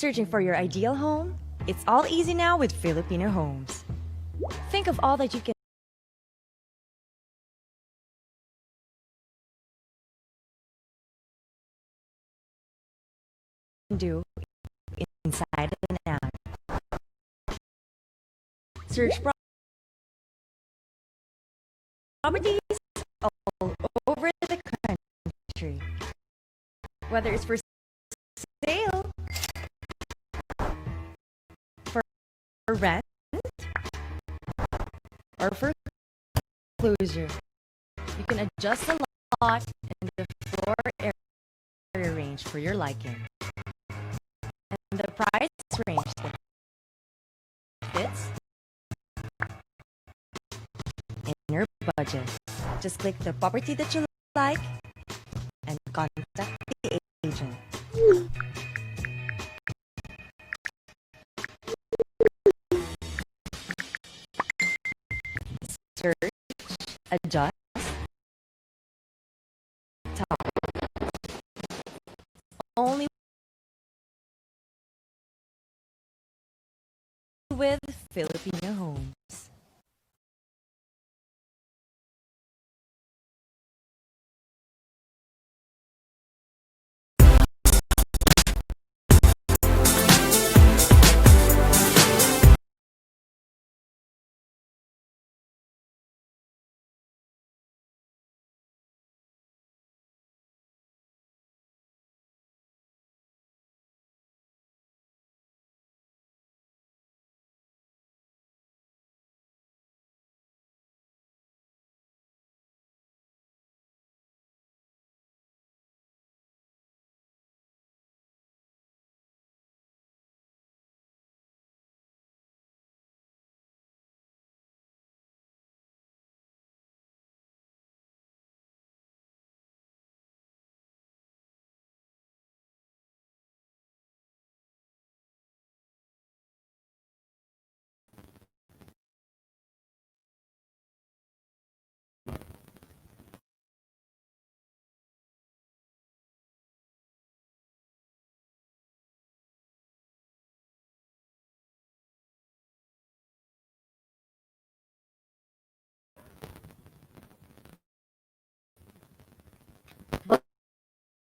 Searching for your ideal home? It's all easy now with Filipino Homes. Think of all that you can do inside and out. Search properties all over the country. Whether it's for sale, for rent, or for closure, you can adjust the lot and the floor area range for your liking. And the price range that fits in your budget. Just click the property that you like and contact the agent. Search, adjust, top. Only with Filipino Homes.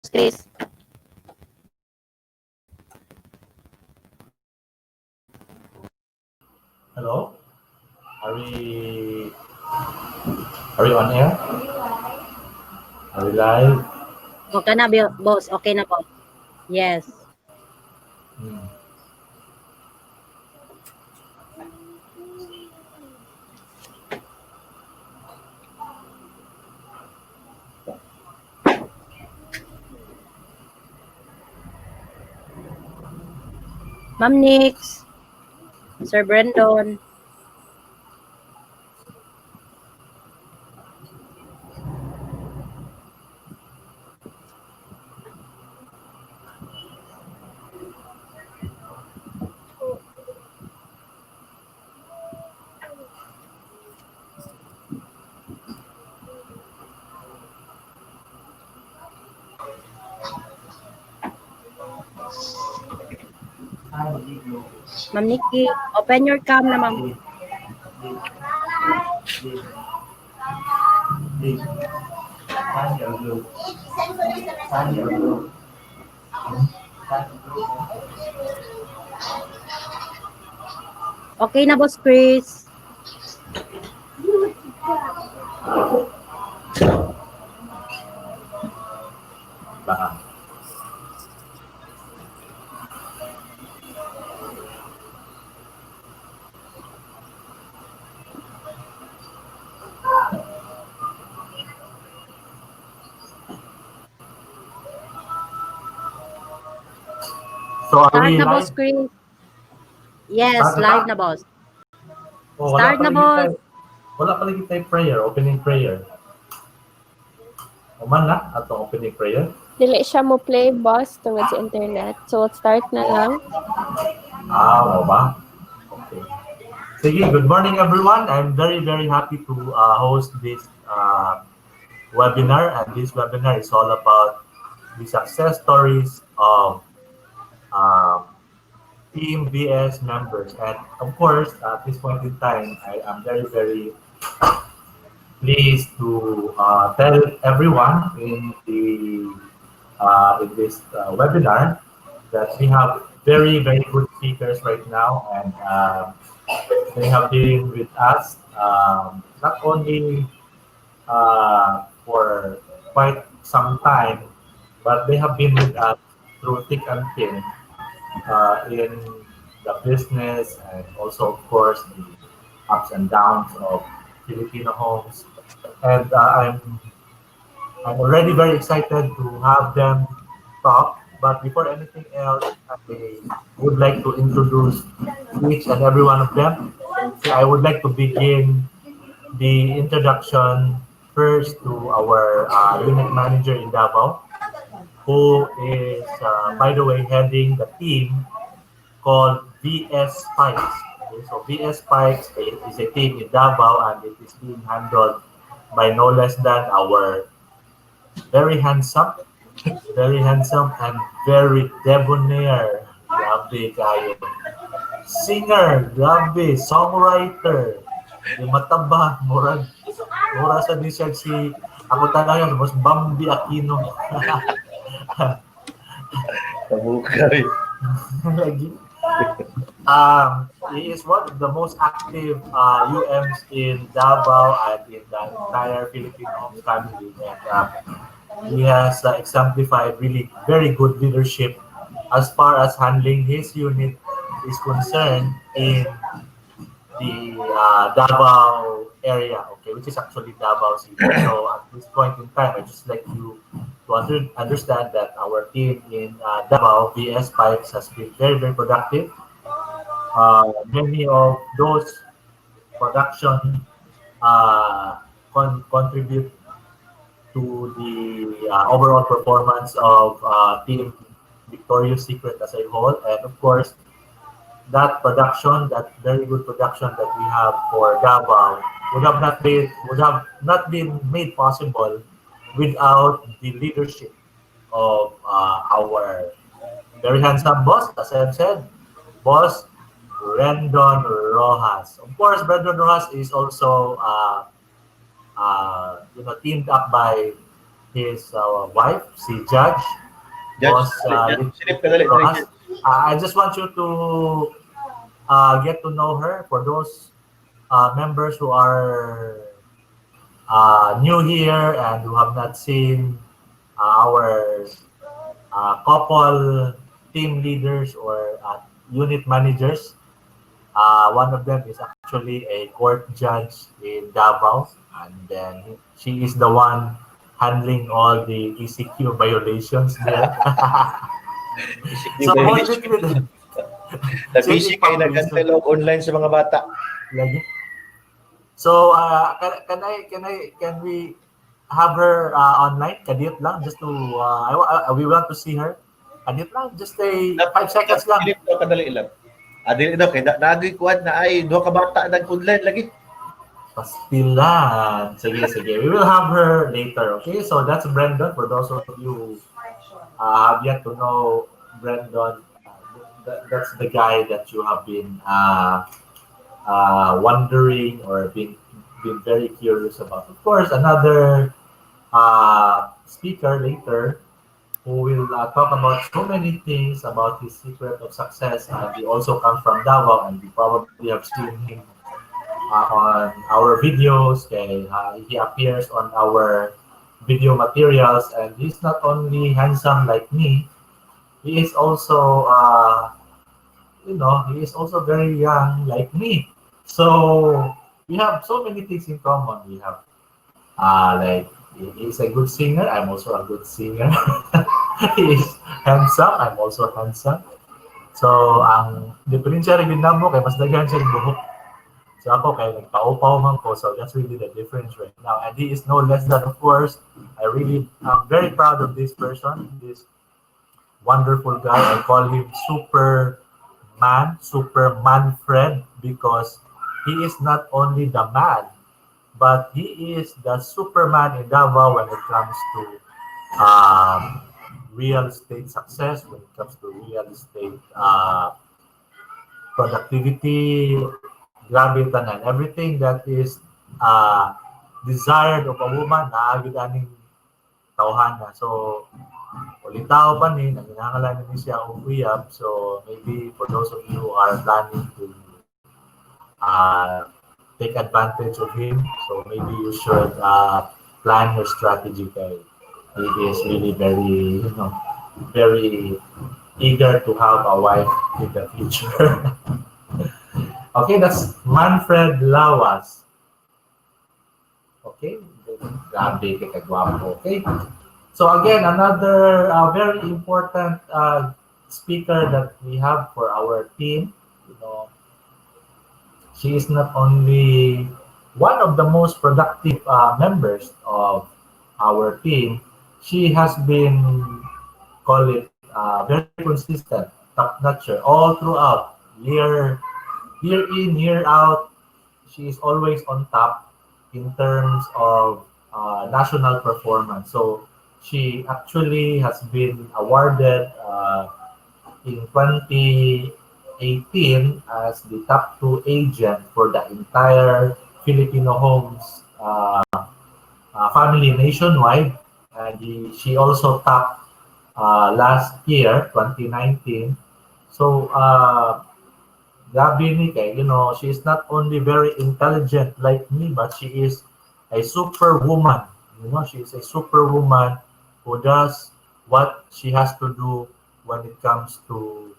Chris. Hello? Are we on air? Are we live? Okay na, boss. Okay na po. Yes. Ma'am Nix. Sir Brandon. Ma'am Nikki, open your cam na, ma'am. Okay na, boss Chris. Baka. So are Start we na, live? boss Chris. Yes, Start na live ba? na, boss. Oh, Start na, boss. Wala pala kita prayer, opening prayer. Uman na atong opening prayer. Dili siya mo play, boss, tungod sa internet. So, start na lang. Oo ba? Okay. Sige, good morning everyone. I'm very, very happy to host this webinar. And this webinar is all about the success stories of Team VS members. And of course, at this point in time, I am very, very pleased to tell everyone in this webinar that we have very, very good speakers right now, and they have been with us not only for quite some time, but they have been with us through thick and thin in the business, and also, of course, the ups and downs of Filipino homes. And I'm already very excited to have them talk. But before anything else, I would like to introduce each and every one of them. So I would like to begin the introduction first to our unit manager in Davao, who is, by the way, heading the team called VS Spikes. Okay, so VS Spikes is a team in Davao, and it is being handled by no less than our very handsome, and very debonair, grabe kayo. Singer, grabe, songwriter, di mataba, mura sa disag si, ako talaga, mas Bambi Aquino. Kabukay. Lagi. He is one of the most active UMs in Davao and in the entire Filipino family. And he has exemplified really very good leadership as far as handling his unit is concerned in the Davao area, okay, which is actually Davao City. So at this point in time, I just like you to understand that our team in Davao, VS Pipes, has been very, very productive. Many of those production contribute to the overall performance of Team Victorious Secret as a whole. And of course, that production, that very good production that we have for Davao would have not been made possible without the leadership of our very handsome boss, as I've said, boss Brandon Rojas. Of course, Brandon Rojas is also teamed up by his wife, si Judge. Boss Rojas. I just want you to get to know her. For those members who are new here and who have not seen our couple team leaders or unit managers, one of them is actually a court judge in Davao, and then she is the one handling all the ECQ violations there. So, Nag-busy kayo nag-antelog online sa mga bata. Lagi. So, can we have her online? Kadiyot lang, just to, we want to see her. Kadiyot lang, just a 5 seconds lang. Kadali lang. Adili daw, kaya nagay kuwan na ay, doon ka bata nag-online lagi. Pastilan. Sige. We will have her later, okay? So, that's Brandon. For those of you who have yet to know Brandon, that's the guy that you have been wondering or been very curious about. Of course, another speaker later who will talk about so many things about his secret of success. He also comes from Davao, and you probably have seen him on our videos. Okay? He appears on our video materials, and he's not only handsome like me, he is also he is also very young like me. So we have so many things in common. We have like he's a good singer. I'm also a good singer. He is handsome. I'm also handsome. So ang diferensya rin din namo kay mas daghan siya buhok. So ako kay nagpaupaw man ko. So that's really the difference right now. And he is no less than, of course, I'm very proud of this person. This wonderful guy. I call him Superman Fred, because he is not only the man, but he is the Superman in Davao when it comes to real estate success, when it comes to real estate productivity, grabe tanan. Everything that is desired of a woman, naagid aning tawhana. So, ulitaw pa ni, nanginahanglan ni siya og uyab. So, maybe for those of you who are planning to take advantage of him, so maybe you should plan your strategy kay he is really very, very eager to have a wife in the future. Okay, that's Manfred Lawas. Okay, grabe kay kagwapo. Okay, so again, another very important speaker that we have for our team. She is not only one of the most productive members of our team, she has been, call it, very consistent, top-notcher all throughout, year in, year out. She is always on top in terms of national performance. So she actually has been awarded in 2018 as the top 2 agent for the entire Filipino Homes family nationwide. And she also topped last year, 2019. So, Gabi ni kay, she is not only very intelligent like me, but she is a superwoman. She is a superwoman who does what she has to do when it comes to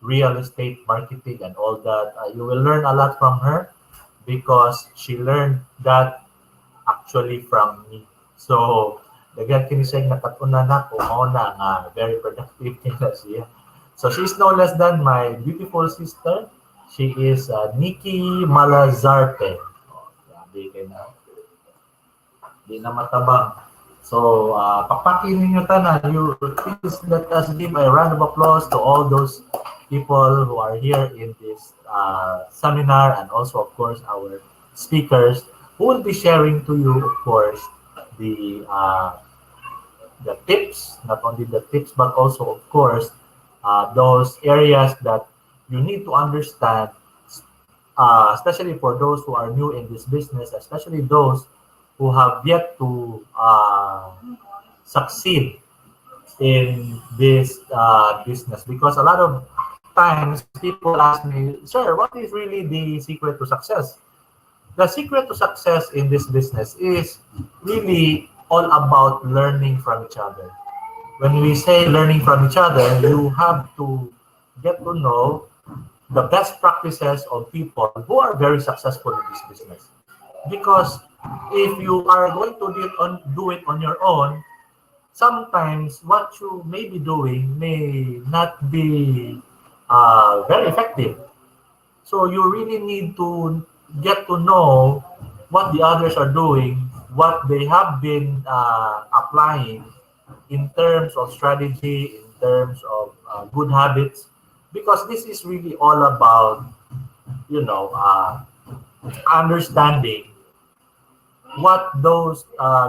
real estate marketing and all that. You will learn a lot from her because she learned that actually from me. So, daghan kini siya nakatuna na ko, mao na nga very productive nila siya. So, she's no less than my beautiful sister. She is Nikki Malazarte. Grabe kayo na. Di na matabang. So, pakpakin ninyo tanan. Please let us give a round of applause to all those people who are here in this seminar, and also, of course, our speakers who will be sharing to you, of course, the tips, not only the tips, but also, of course, those areas that you need to understand, especially for those who are new in this business, especially those who have yet to succeed in this business. Because a lot of times people ask me, sir, what is really the secret to success? The secret to success in this business is really all about learning from each other. When we say learning from each other, you have to get to know the best practices of people who are very successful in this business. Because if you are going to do it on your own, sometimes what you may be doing may not be very effective. So you really need to get to know what the others are doing, what they have been applying in terms of strategy, in terms of good habits, because this is really all about, understanding what those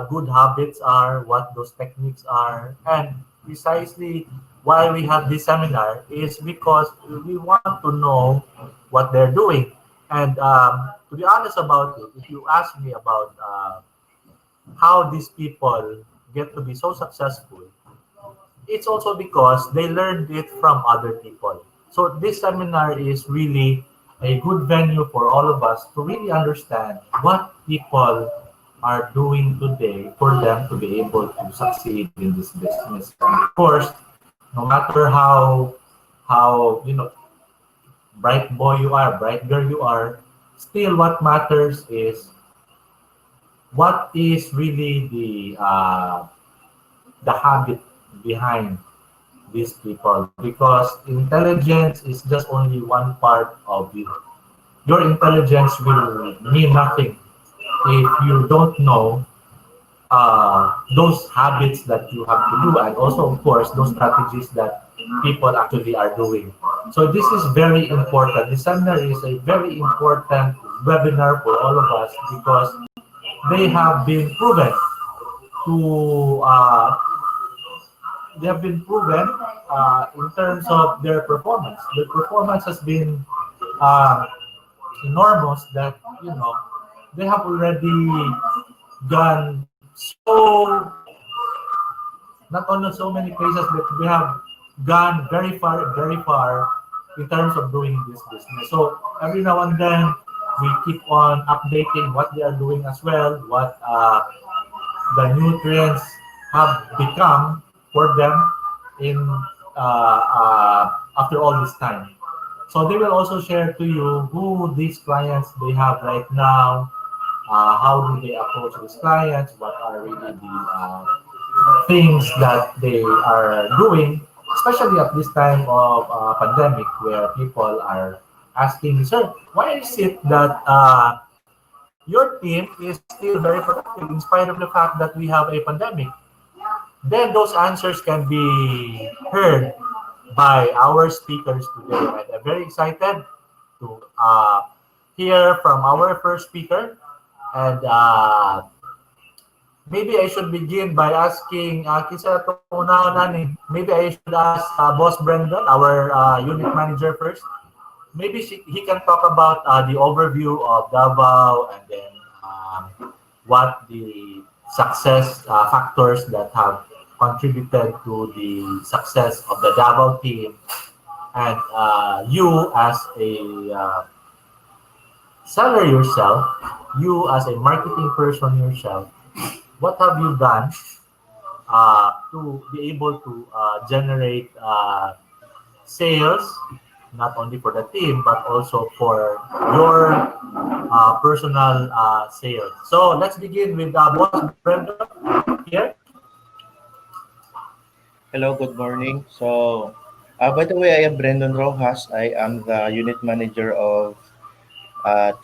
good habits are, what those techniques are, and precisely why we have this seminar is because we want to know what they're doing. And to be honest about it, if you ask me about how these people get to be so successful, it's also because they learned it from other people. So this seminar is really a good venue for all of us to really understand what people are doing today for them to be able to succeed in this business. And of course, no matter how bright boy you are, bright girl you are, still what matters is what is really the habit behind these people, because intelligence is just only one part of it. Your intelligence will mean nothing if you don't know those habits that you have to do, and also, of course, those strategies that people actually are doing. So this is very important. This seminar is a very important webinar for all of us because they have been proven to they have been proven in terms of their performance. Their performance has been uh, enormous that they have already gone so not only so many places, but they have gone very far in terms of doing this business. So every now and then we keep on updating what they are doing as well, what the nutrients have become for them in after all this time. So they will also share to you who these clients they have right now, how do they approach these clients, what are really the things that they are doing, especially at this time of pandemic where people are asking, sir, why is it that your team is still very productive in spite of the fact that we have a pandemic? Then those answers can be heard by our speakers today. And I'm very excited to hear from our first speaker. And maybe I should begin by asking, kisa ito una nani. Maybe I should ask Boss Brendan, our unit manager first. Maybe he can talk about the overview of Davao and then what the success factors that have contributed to the success of the Davao team, and you as a seller yourself, you as a marketing person yourself, what have you done to be able to generate sales, not only for the team, but also for your personal sales. So let's begin with Boss Brenda here. Hello, good morning. So, by the way, I am Brendan Rojas. I am the unit manager of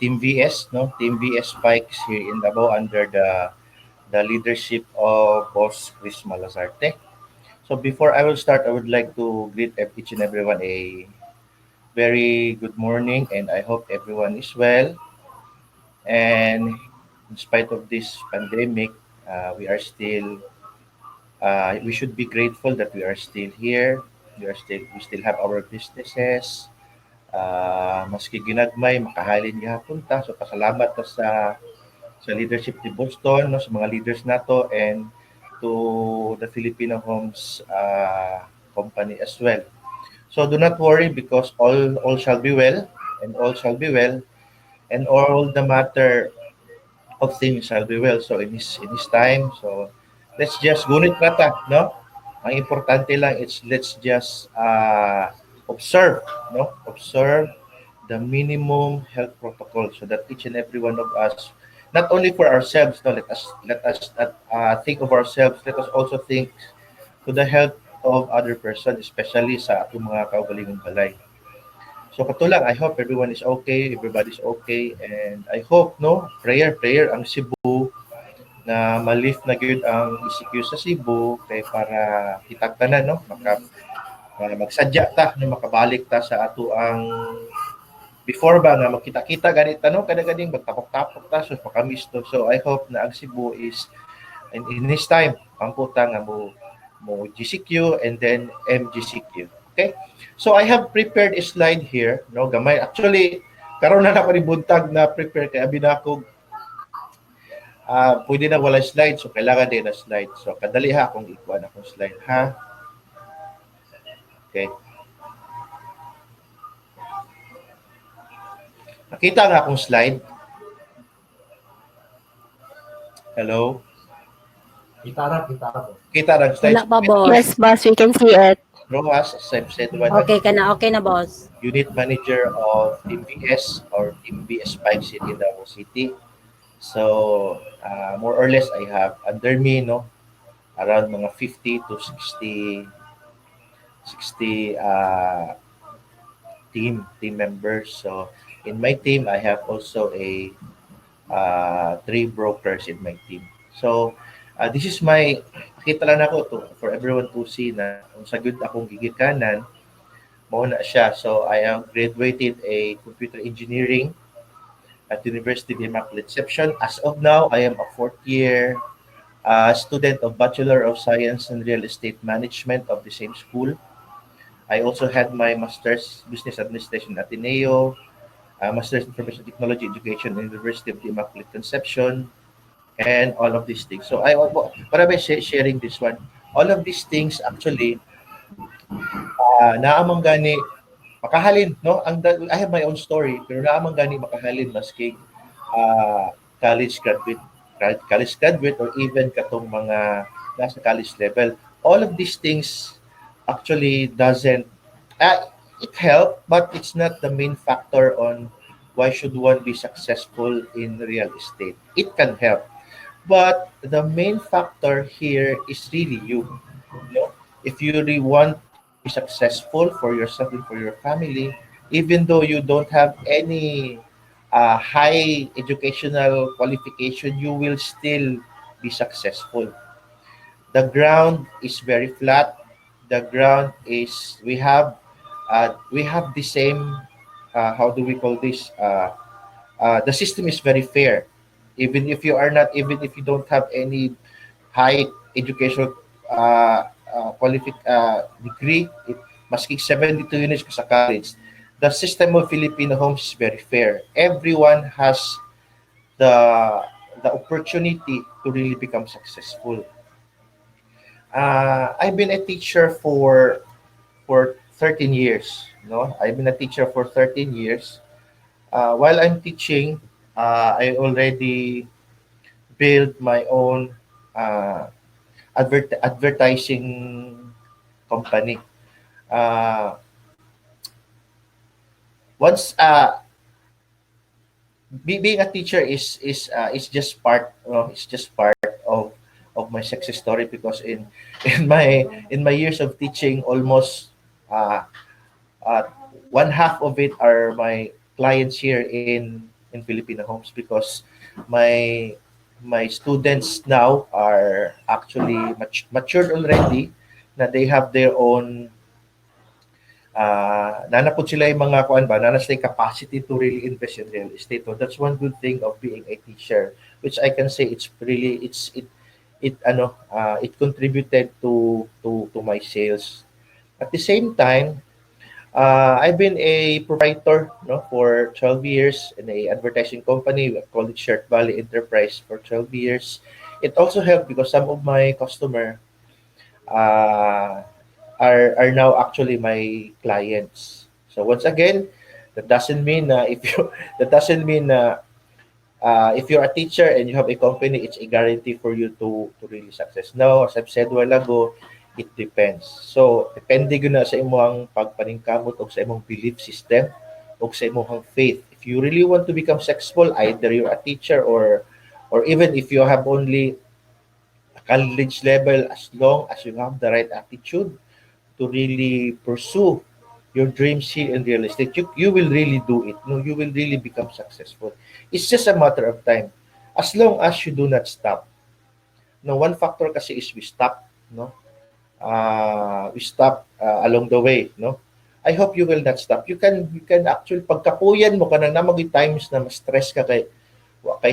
Team VS, no Team VS Spikes here in Davao under the leadership of Boss Chris Malazarte. So before I will start, I would like to greet each and everyone a very good morning, and I hope everyone is well. And in spite of this pandemic, we should be grateful that we are still here. We still have our businesses. Maski ginagmay, makahalin gihapon ta. So pasalamat ta sa leadership ni Boston, no, sa mga leaders nato, and to the Filipino Homes company as well. So do not worry because all shall be well, and all shall be well, and all the matter of things shall be well. So in this time, so let's just gunit rata, no? Ang importante lang is let's just observe, no? Observe the minimum health protocol so that each and every one of us, not only for ourselves, no, let us think of ourselves. Let us also think to the health of other person, especially sa atong mga kaugalingong balay. So katulang, I hope everyone is okay, everybody's okay, and I hope, no, prayer ang Cebu na ma-lift na gyud ang ECQ sa Cebu kay para hitag tanan, no, magsadya ta na makabalik ta sa ato ang before ba nga makita-kita ganit no kada gading magtapok-tapok ta so pakamisto. So I hope na ang Cebu is in this time pamputa nga mo GCQ and then MGCQ. Okay? So I have prepared a slide here, no, gamay. Actually, karon na ako ni buntag na prepare kay abi na ako pwede na wala slide, so kailangan din na slide. So kadali ha kung ikuha na akong slide, ha? Okay. Nakita nga akong slide. Hello? Kita po. Kita na slide. Wala pa, boss. Yes, boss, we can see it. Rojas, as I've said, Okay na, boss. unit manager of Team VS or Team VS Spike City, Davao City. So, more or less, I have under me, no, around mga 50 to 60 team members. So, in my team, I have also a 3 brokers in my team. So, this is my, nakita lang ako for everyone to see na kung sagud akong gigikanan, mao na siya. So, I am graduated a computer engineering at University of Immaculate Conception. As of now, I am a 4th year a student of Bachelor of Science in Real Estate Management of the same school. I also had my Master's Business Administration at Ateneo, Master's Information Technology Education in University of the Immaculate Conception, and all of these things. So what am I sharing this one? All of these things actually naamang gani makahalin, no? I have my own story, pero naamang gani makahalin maski uh, college graduate, or even katong mga nasa college level. All of these things actually doesn't, it help, but it's not the main factor on why should one be successful in real estate. It can help, but the main factor here is really you. You know, if you really want to be successful for yourself and for your family, even though you don't have any high educational qualification, you will still be successful. The ground is very flat. The ground is we have the same how do we call this? The system is very fair. Even if you are not, even if you don't have any high educational degree, maski 72 units ka sa college, the system of Filipino homes is very fair. Everyone has the the opportunity to really become successful. I've been a teacher for 13 years. No, I've been a teacher for 13 years. While I'm teaching, I already built my own uh, advertising company. Uh, once being a teacher is just part, it's just part of my success story, because in my years of teaching, almost uh, uh, one half of it are my clients here in Filipino homes, because my my students now are actually matured already, na they have their own nanapod sila yung mga kuan ba, nana sila capacity to really invest in real estate. So that's one good thing of being a teacher, which I can say it's really it contributed to my sales. At the same time, I've been a proprietor, no, for 12 years in a advertising company. We call it Shirt Valley Enterprise for 12 years. It also helped because some of my customer uh, are now actually my clients. So once again, that doesn't mean if you that doesn't mean if you're a teacher and you have a company, it's a guarantee for you to really success. No, as I've said a while ago, it depends. So, depende yun na sa imong pagpaningkamot o sa imong belief system o sa imong faith. If you really want to become successful, either you're a teacher or even if you have only a college level, as long as you have the right attitude to really pursue your dreams here in real estate, you will really do it. No, you will really become successful. It's just a matter of time. As long as you do not stop. No, one factor kasi is we stop, no? We stop along the way, no? I hope you will not stop. You can actually pagkapuyan mo kanang namagi times na ma-stress ka kay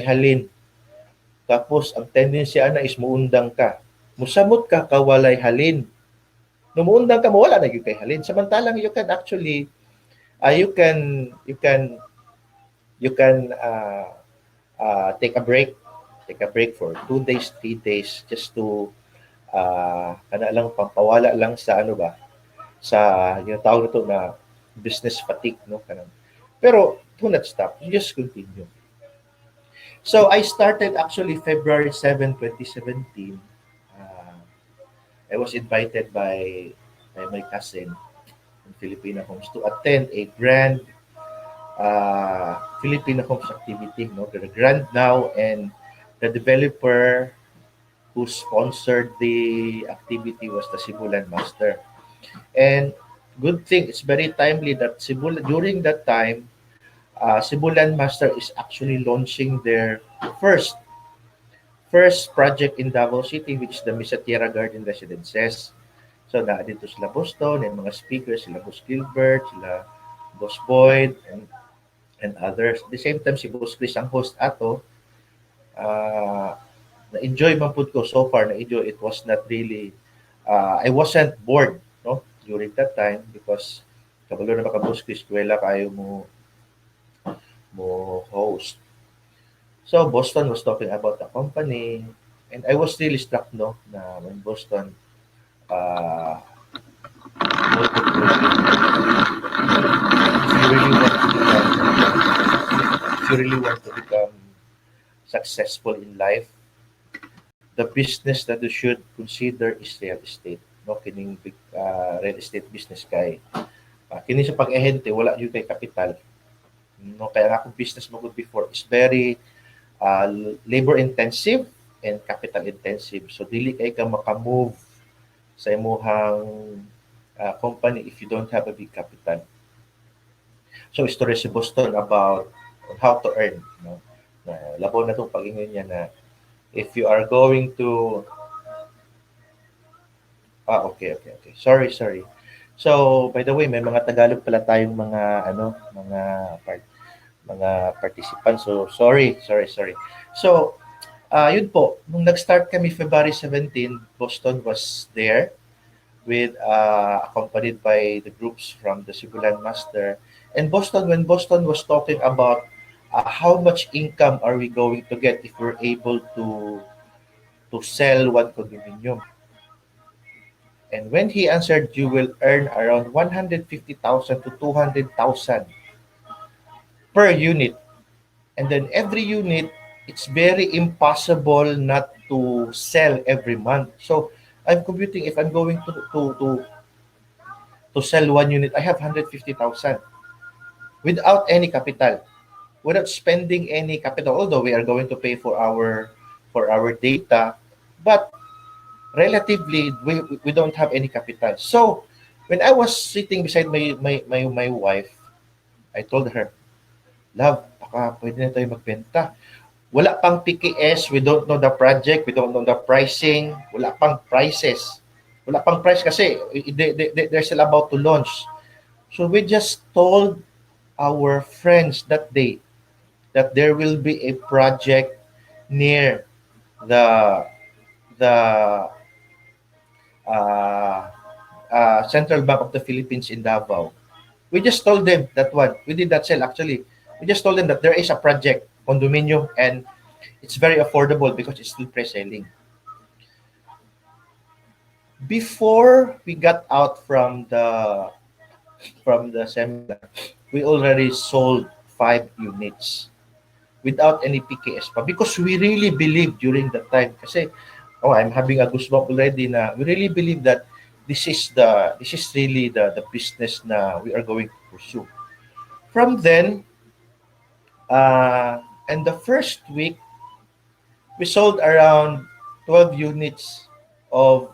halin. Tapos ang tendency ana is muundang ka. Musamot ka kawalay halin. No muundang ka mawala na gyud kay halin. Samantalang you can actually you can take a break for 2 days, 3 days, just to kana lang pampawala lang sa ano ba, sa yung tawag nito na business fatigue, no, kanang. Pero do not stop, you just continue. So I started actually February 7, 2017. I was invited by my cousin in Filipino Homes to attend a grand Filipino Homes activity, no, the grand now, and the developer who sponsored the activity was the Simulan Master. And good thing, it's very timely that during that time, Simulan Master is actually launching their first project in Davao City, which is the Misa Tierra Garden Residences. So na dito sila Boston and mga speakers, sila Boss Gilbert, sila Boss Boyd, and others. At the same time, si Boss Chris ang host ato. na-enjoy man pud ko so far, na-enjoy. It was not really, I wasn't bored, no, during that time because kabalo na makabus ko eskwela kayo mo host. So Boston was talking about the company, and I was really struck, no, na when Boston uh, if you really want to become, if you really want to become successful in life, the business that you should consider is real estate. No, kining big real estate business kay kini sa pag-ehente wala jud kay kapital. No, kaya nga akong business mo good before is very labor intensive and capital intensive. So dili kay ka maka-move sa imuhang company if you don't have a big capital. So story si Boston about how to earn, no? Labaw na tong pag-ingon niya na if you are going to okay. Sorry. So, by the way, may mga Tagalog pala tayong mga participants. So, sorry. So, yun po, nung nag-start kami February 17, Boston was there with accompanied by the groups from the Cebulan Master. And when Boston was talking about how much income are we going to get if we're able to sell one condominium. And when he answered, you will earn around 150,000 to 200,000 per unit. And then every unit, it's very impossible not to sell every month. So I'm computing if I'm going to sell one unit, I have 150,000 without any capital, without spending any capital. Although we are going to pay for our data, but relatively we don't have any capital. So when I was sitting beside my wife, I told her, "Love, baka pwede na tayo magbenta. Wala pang PKS, we don't know the project, we don't know the pricing, wala pang prices. Wala pang price kasi they're still about to launch." So we just told our friends that day that there will be a project near the Central Bank of the Philippines in Davao. We just told them that one. We did not sell actually. We just told them that there is a project, condominium, and it's very affordable because it's still pre-selling. Before we got out from the seminar, we already sold 5 units without any PKS pa because we really believe during that time kasi I'm having a goosebump already na we really believe that this is really the business na we are going to pursue. From then, and the first week, we sold around 12 units of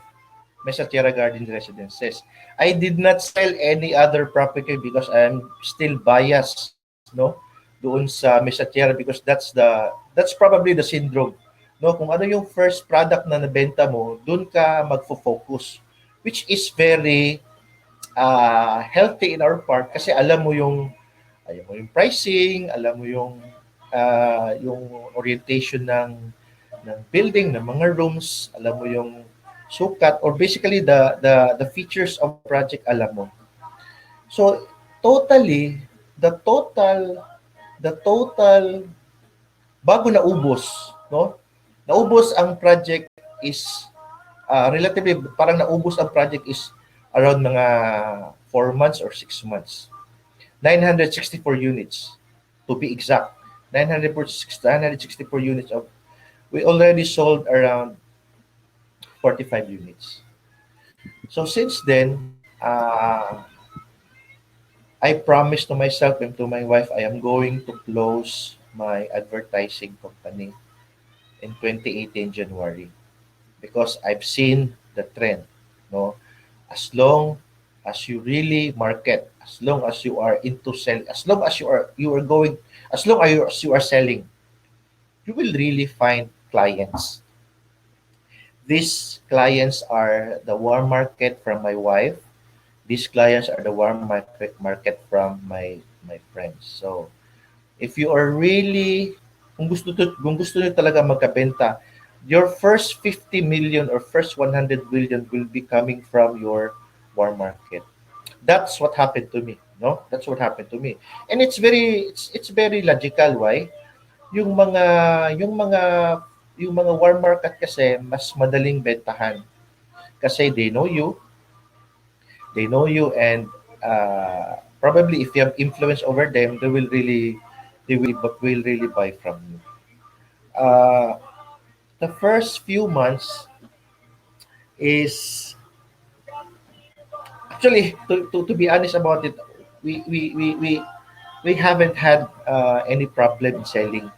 Mesa Tierra Garden residences. I did not sell any other property because I'm still biased, no, doon sa Mesa Tierra because that's probably the syndrome. No, kung ano yung first product na nabenta mo, doon ka magfo-focus, which is very healthy in our part kasi alam mo yung pricing, alam mo yung orientation ng building, ng mga rooms, alam mo yung sukat or basically the features of project alam mo. So totally the total bago naubos, no? Naubos ang project is relatively parang naubos ang project is around mga 4 months or 6 months. 964 units to be exact. 964 units of we already sold around 45 units. So since then, I promised to myself and to my wife I am going to close my advertising company in 2018 January because I've seen the trend, no? As long as you really market, as long as you are into sell, as long as you are selling, you will really find clients. These clients are the warm market from my wife. These clients are the warm market from my friends. So if you are really kung gusto niyo talaga magkabenta, your first 50 million or first 100 million will be coming from your warm market. That's what happened to me, no? That's what happened to me. And it's very logical. Why? Yung mga yung mga yung mga warm market kasi mas madaling bentahan kasi they know you and probably if you have influence over them, they will really buy from you. Uh, the first few months is actually to be honest about it, we haven't had any problem in selling.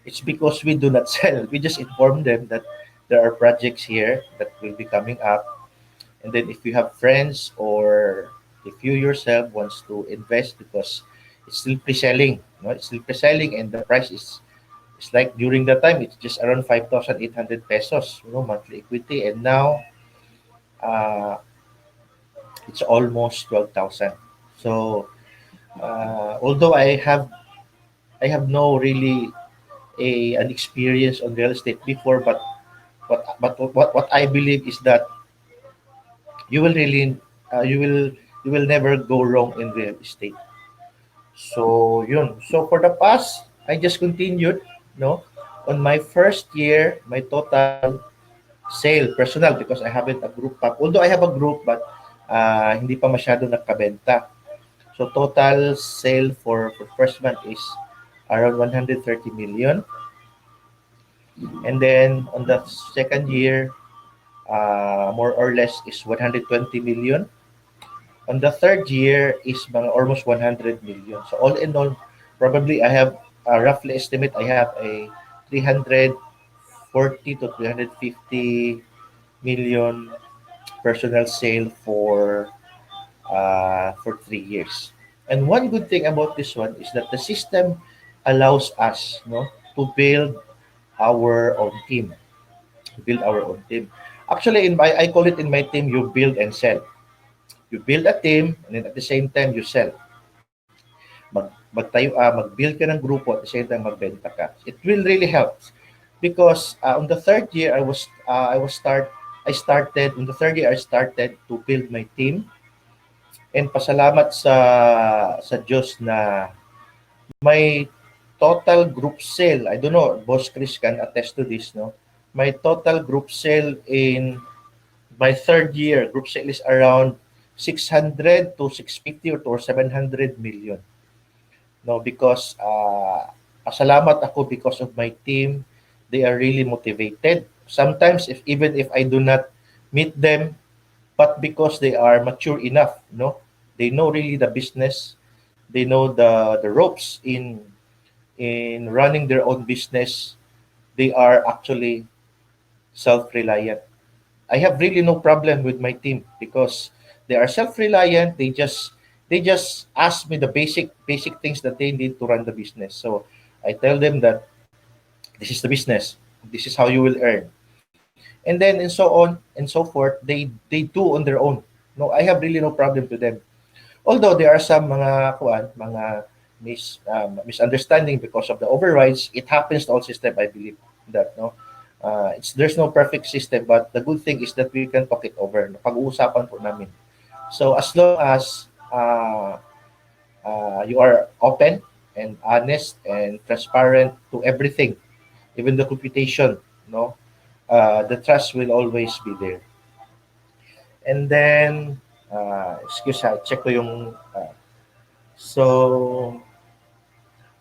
It's because we do not sell. We just inform them that there are projects here that will be coming up, and then if you have friends or if you yourself wants to invest because it's still pre-selling, no, it's still pre-selling, and the price is it's like during that time it's just around 5,800 pesos, monthly equity, and now uh, it's almost 12,000. So although I have no really an experience on real estate before, but what I believe is that you will really you will never go wrong in real estate. So yun. So for the past, I just continued, no. On my first year, my total sale personal because I haven't a group pa. Although I have a group, but hindi pa masyado nagkabenta. So total sale for first month is around 130 million. And then on the second year, more or less is 120 million. On the third year is mga almost 100 million. So all in all, probably I have roughly estimate I have a 340 to 350 million personal sale for 3 years. And one good thing about this one is that the system allows us, to build our own team. Build our own team. Actually, in my I call it in my team, you build and sell. You build a team, and then at the same time you sell. Mag-build ka ng grupo at the same time magbenta ka. It will really help because on the third year I started on the third year I started to build my team, and pasalamat sa Diyos na my total group sale, I don't know, Boss Chris can attest to this, no? My total group sale in my third year, group sale is around 600 to 650 or 700 million. No, because pasalamat ako because of my team. They are really motivated. Sometimes even if I do not meet them, but because they are mature enough, they know really the business. They know the ropes in running their own business. They are actually self-reliant. I have really no problem with my team because they are self-reliant. They just ask me the basic things that they need to run the business. So I tell them that this is the business. This is how you will earn. And then and so on and so forth. They do on their own. No, I have really no problem to them. Although there are some mga misunderstanding because of the overrides, it happens to all system. I believe that, no. There's no perfect system, but the good thing is that we can talk it over. Pag-uusapan po namin. So as long as you are open and honest and transparent to everything, even the computation, the trust will always be there. And then, excuse ha, check ko yung, so,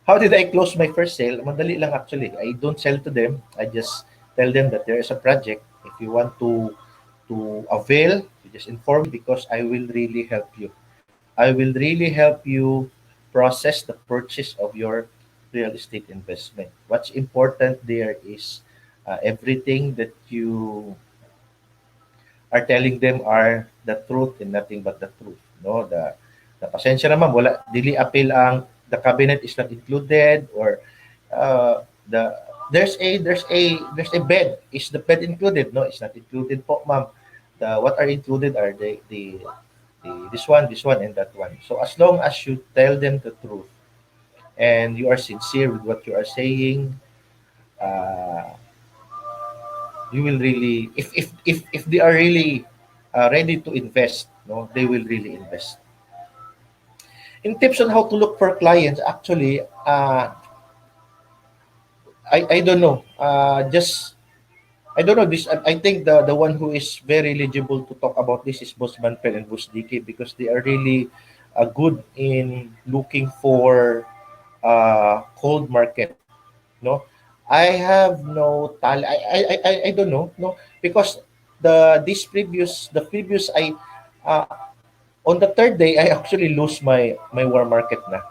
how did I close my first sale? Madali lang actually. I don't sell to them. I just tell them that there is a project. If you want to avail, you just inform me because I will really help you. I will really help you process the purchase of your real estate investment. What's important there is everything that you are telling them are the truth and nothing but the truth. No, the pasensya naman wala dili appeal ang the cabinet is not included or the there's a bed. Is the bed included? No, it's not included po, ma'am. The what are included are the this one and that one. So as long as you tell them the truth and you are sincere with what you are saying, uh, you will really, if they are really ready to invest, no, they will really invest. In tips on how to look for clients, actually, I don't know. Just I don't know this. I think the one who is very eligible to talk about this is Boss Manfred and Boss DK, because they are really good in looking for cold market. No, I have no tal. I don't know. No, because the previous uh, on the third day I actually lose my warm market na.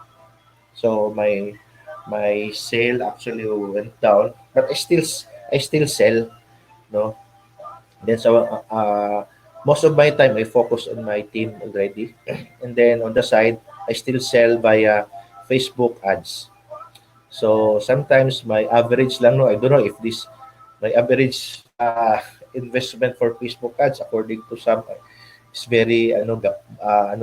So my sale actually went down, but I still sell. No, then so most of my time I focus on my team already, and then on the side I still sell via Facebook ads. So sometimes my average lang, no, I don't know if this my average investment for Facebook ads according to some is very ano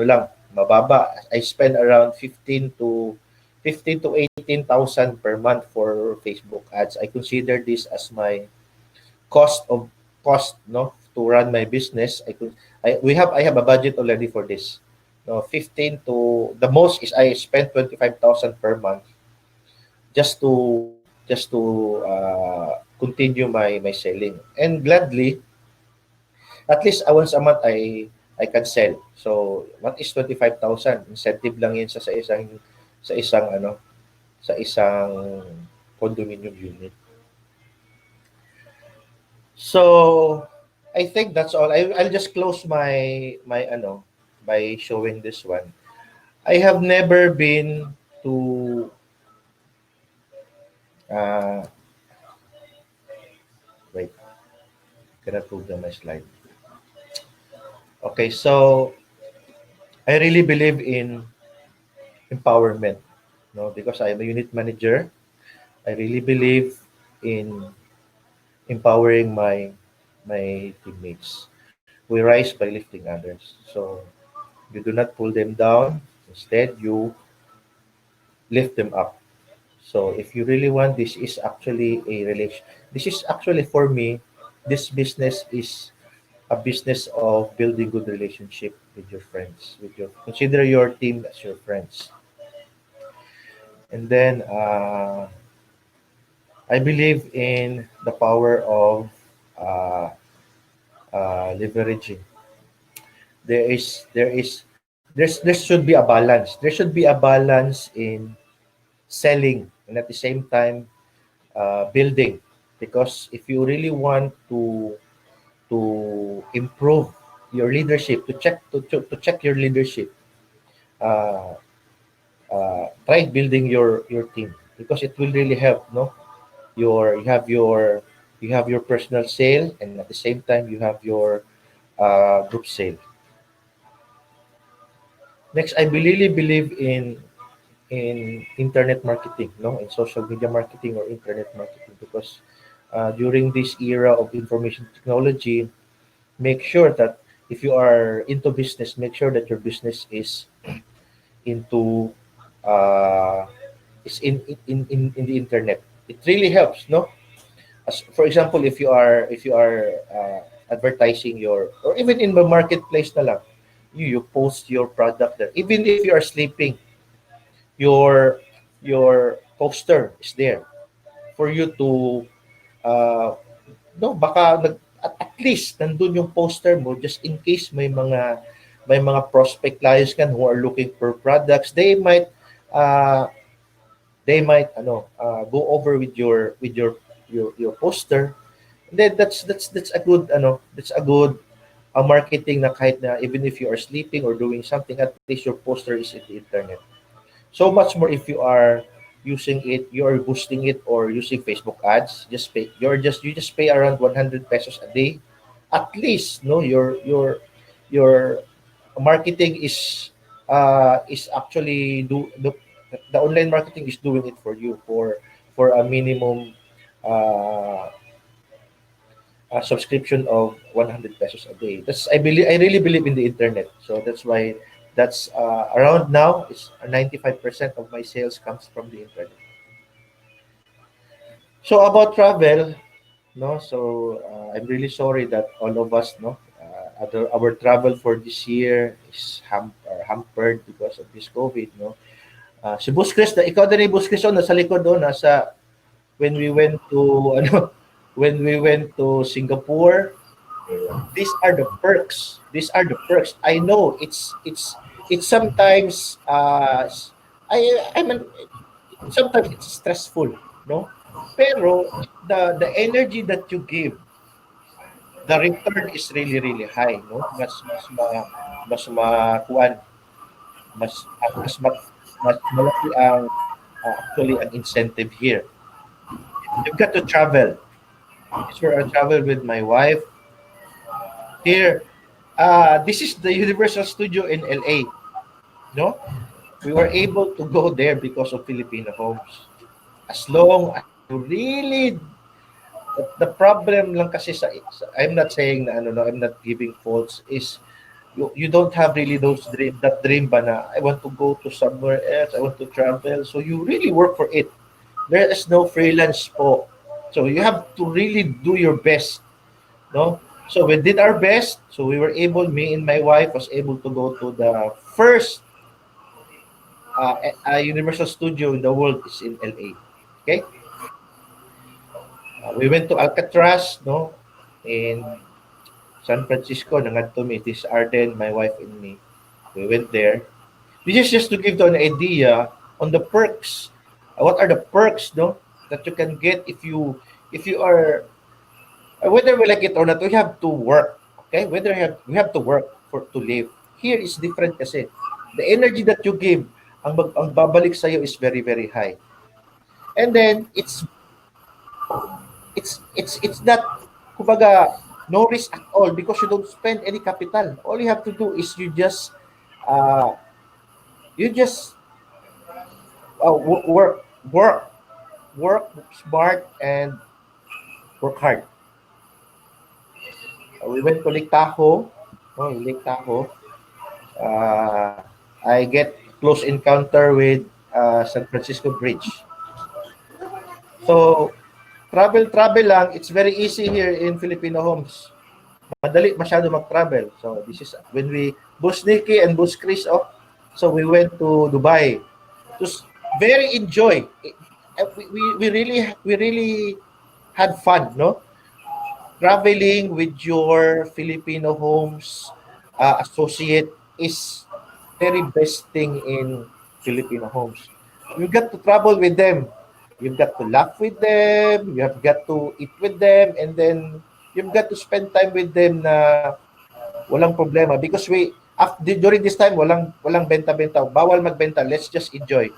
lang mababa. I spend around 15 to 18,000 per month for Facebook ads. I consider this as my cost of cost, no, to run my business. I have a budget already for this. No, 15 to the most is I spend 25,000 per month just to continue my selling. And gladly, at least once a month I can sell. So what is 25,000? Incentive lang yan sa isang sa isang condominium unit. So I think that's all. I'll just close my by showing this one. I have never been to uh wait, cannot program my slide. Okay, so I really believe in empowerment, no, because I'm a unit manager. I really believe in empowering my teammates. We rise by lifting others. So you do not pull them down. Instead, you lift them up. So if you really want, this is actually a relation. This is actually for me. This business is a business of building good relationship with your friends. Consider your team as your friends. And then I believe in the power of uh, leveraging. There should be a balance. There should be a balance in selling and at the same time building. Because if you really want to improve your leadership, to check your leadership, uh, try building your team, because it will really help. No, you have your personal sale, and at the same time you have your group sale. Next, I really believe in internet marketing, no, in social media marketing or internet marketing, because during this era of information technology, make sure that if you are into business, make sure that your business into uh, is in the internet. It really helps, no? As for example, if you are advertising your, or even in the marketplace na lang, you post your product there. Even if you are sleeping, your your poster is there for you to uh, no, baka at least nandun yung poster mo, just in case may mga prospect clients kan who are looking for products, uh, they might go over with your poster. And then that's a good that's a good marketing na, kahit na even if you are sleeping or doing something, at least your poster is in the internet. So much more if you are using it, you are boosting it or using Facebook ads. You just pay around 100 pesos a day. At least, no, your marketing is actually the online marketing is doing it for you for a minimum uh, subscription of 100 pesos a day. I really believe in the internet. So that's why that's around now is 95% of my sales comes from the internet. So about travel, no? So I'm really sorry that all of us, no, our travel for this year is hampered because of this COVID, no. Si Boss Chris, ikaw din ni Boss Chris, oh, nasa likod doon, nasa when we went to ano, when we went to Singapore. These are the perks. These are the perks. I know it's sometimes I mean sometimes it's stressful, no? Pero the energy that you give, the return is really high, no? Mas kuan, mas malaki ang actually an incentive here. You've got to travel. This is where I travel with my wife. Here, this is the Universal Studio in LA. No, we were able to go there because of Filipino Homes. As long as you really, the problem lang kasi I'm not saying na ano, no, I'm not giving faults, is you don't have really that dream ba na I want to go to somewhere else, I want to travel. So you really work for it. There is no freelance po. So you have to really do your best, no? So we did our best. So we were able, me and my wife was able to go to the first Universal Studio in the world is in LA. Okay? We went to Alcatraz, no? In San Francisco, nangadto mi, this Arden, my wife and me. We went there. This is just to give you an idea on the perks. What are the perks, no, that you can get if you are, whether we like it or not, we have to work. Okay, whether we have to work to live. Here is different kasi. The energy that you give, ang babalik sa iyo is very high. And then it's not, kumbaga, no risk at all because you don't spend any capital. All you have to do is you just work smart and work hard. We went to Lake Tahoe. Lake Tahoe. I get close encounter with San Francisco Bridge. So, travel lang. It's very easy here in Filipino Homes. Madali masyado mag-travel. So, this is when Boss Nicky and Boss Chris, so we went to Dubai. It was very enjoy. We really had fun, no? Traveling with your Filipino Homes associate is very best thing in Filipino Homes. You got to travel with them. You've got to laugh with them. You have got to eat with them, and then you've got to spend time with them na walang problema because during this time walang benta-benta. Bawal magbenta. Let's just enjoy.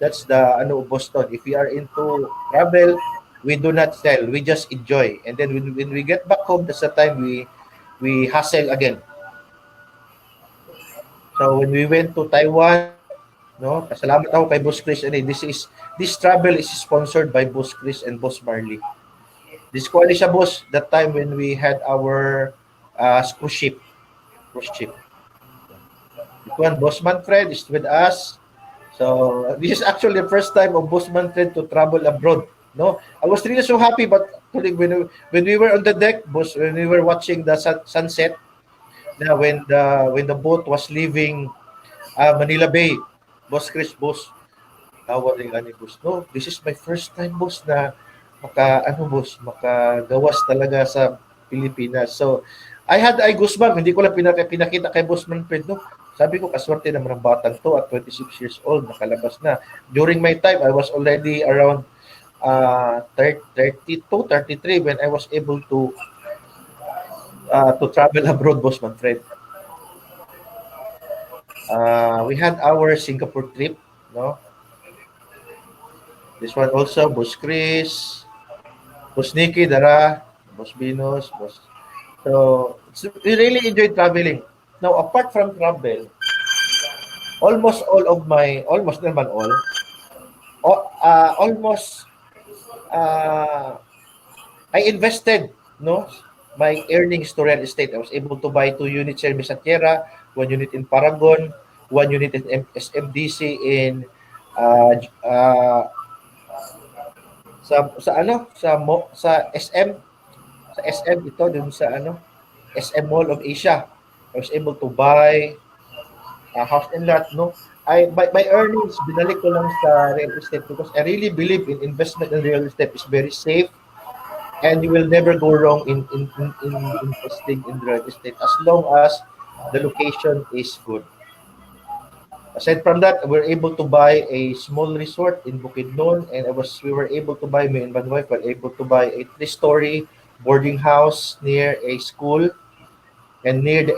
That's the Boston. If we are into travel, we do not sell. We just enjoy. And then when we get back home, that's the time we hustle again. So when we went to Taiwan, no, pasalamat ako kay Boss Chris. This travel is sponsored by Boss Chris and Boss Marley. This ko siya, boss, that time when we had our cruise ship. Boss Manfred is with us. So this is actually the first time of Boss Manfred to travel abroad. No, I was really so happy, but when we were on the deck, boss, when we were watching the sunset, when the boat was leaving Manila Bay, Boss Chris, boss, tawag ni boss. No, this is my first time, boss, na makagawas talaga sa Pilipinas. So I had goosebumps. Hindi ko lang pinakita kay Boss Manfred, no. Sabi ko, kaswerte naman ang batang to at 26 years old, nakalabas na. During my time, I was already around 32, 33 when I was able to travel abroad, Boss Manfred. We had our Singapore trip, no? This one also, Boss Chris, Boss Nicky, Dara, Boss Binos, Boss. So, we really enjoyed traveling. Now, apart from travel, almost I invested, no, my earnings to real estate. I was able to buy 2 units here in Misatera, 1 unit in Paragon, 1 unit in SMDC in sa SM Sa SM ito, dun sa SM Mall of Asia. I was able to buy a house and lot, no? My earnings, binalik ko lang sa real estate because I really believe in investment in real estate is very safe and you will never go wrong in investing in real estate as long as the location is good. Aside from that, we were able to buy a small resort in Bukidnon, and we were able to buy, me and my wife were able to buy a 3-story boarding house near a school and near the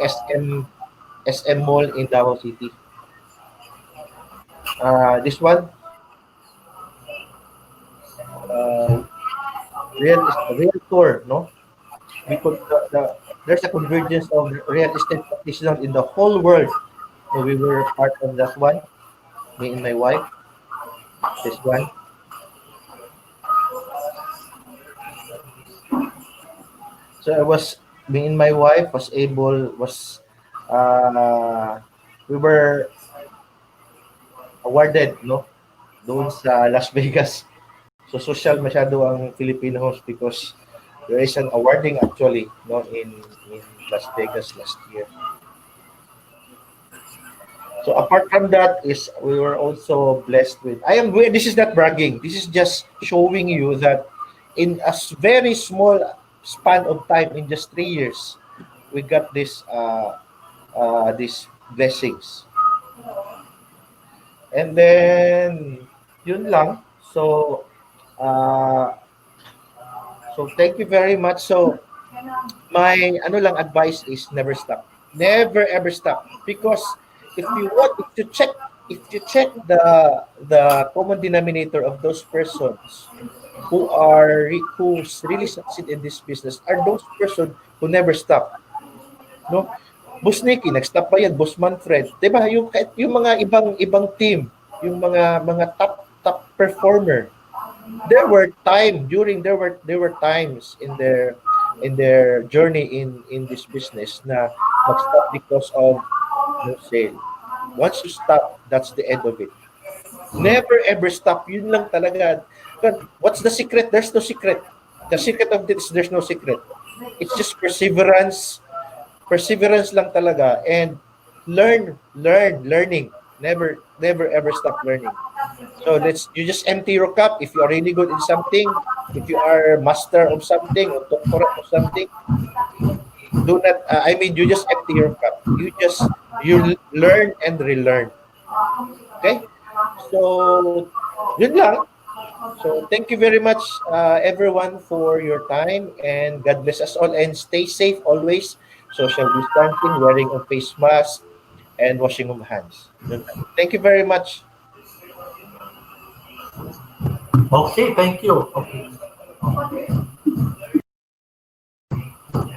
SM Mall in Davao City. This one, realtor, no? We could there's a convergence of real estate practitioners in the whole world. So we were part of that one, me and my wife. This one. So me and my wife we were awarded, no? Doon sa Las Vegas. So social masyado ang Filipinos because there is an awarding actually, no, in Las Vegas last year. So apart from that is we were also blessed with this is not bragging. This is just showing you that in a very small span of time, in just 3 years, we got these blessings. And then yun lang. So thank you very much. So my advice is never stop. Never ever stop, because if you check the common denominator of those persons who really succeed in this business are those persons who never stop. No? Boss Nicky, nag-stop pa yan. Boss Manfred, 'di ba? Yung mga ibang team, yung mga top performer, there were times in their journey in this business na mag-stop because of no sale. Once you stop, that's the end of it. Never ever stop. Yun lang talaga. What's the secret? There's no secret. The secret of this, there's no secret. It's just perseverance. Perseverance lang talaga, and learning. Never ever stop learning. So you just empty your cup. If you are really good in something, if you are master of something or doctorate of something, you just empty your cup. You learn and relearn. Okay? So, yun lang. So, thank you very much, everyone, for your time, and God bless us all, and stay safe always. Social distancing, wearing a face mask, and washing of hands. Yun lang. Thank you very much. Okay, thank you. Okay.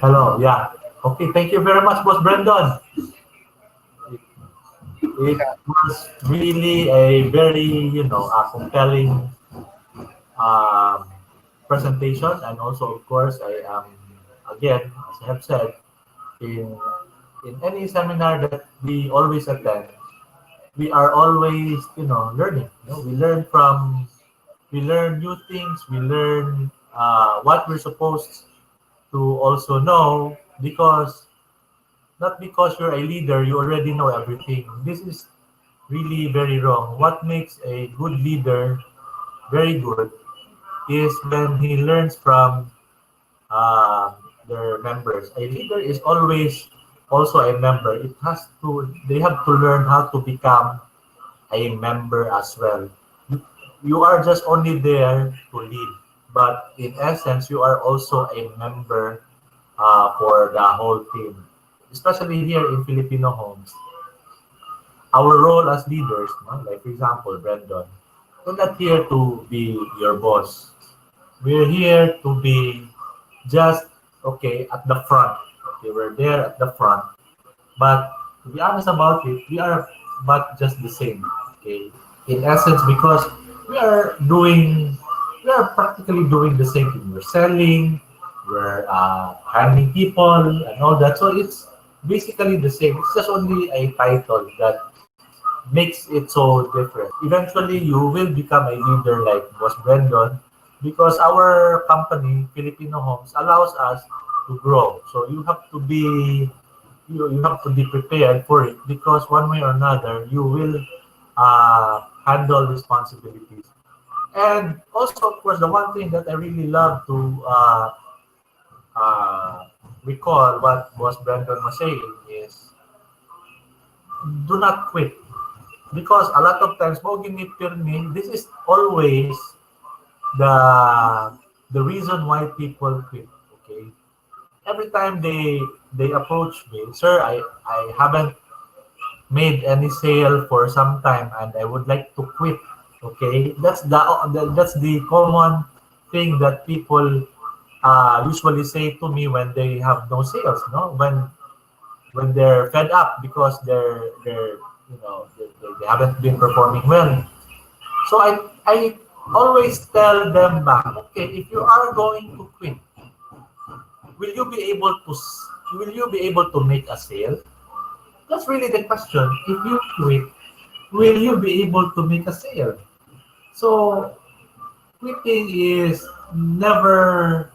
Hello, yeah. Okay, thank you very much, Boss Brandon. It was really a very, compelling presentation, and also, of course, I am, again, as I have said, in any seminar that we always attend, we are always, learning. We learn new things. We learn what we're supposed to also know, because not because you're a leader, you already know everything. This is really very wrong. What makes a good leader very good is when he learns from their members. A leader is always also a member. They have to learn how to become a member as well. You are just only there to lead, but in essence, you are also a member for the whole team. Especially here in Filipino homes, our role as leaders, like for example, Brandon, we're not here to be your boss. We're here to be just at the front. Okay, we're there at the front, but to be honest about it, we are but just the same. Okay, in essence, because we are practically doing the same thing. We're selling, we're handling people and all that. So it's basically the same. It's just only a title that makes it so different. Eventually, you will become a leader like Boss Brandon, because our company, Filipino Homes, allows us to grow. So you have to be you have to be prepared for it, because one way or another you will handle responsibilities. And also, of course, the one thing that I really love to uh, recall what Boss Brandon was saying is, do not quit, because a lot of times this is always the reason why people quit. Okay, every time they approach me, sir, I haven't made any sale for some time and I would like to quit. Okay, that's the common thing that people usually say to me when they have no sales. No, when they're fed up because they're they haven't been performing well. So I always tell them back, okay, if you are going to quit, will you be able to make a sale? That's really the question. If you quit, will you be able to make a sale? So quitting is never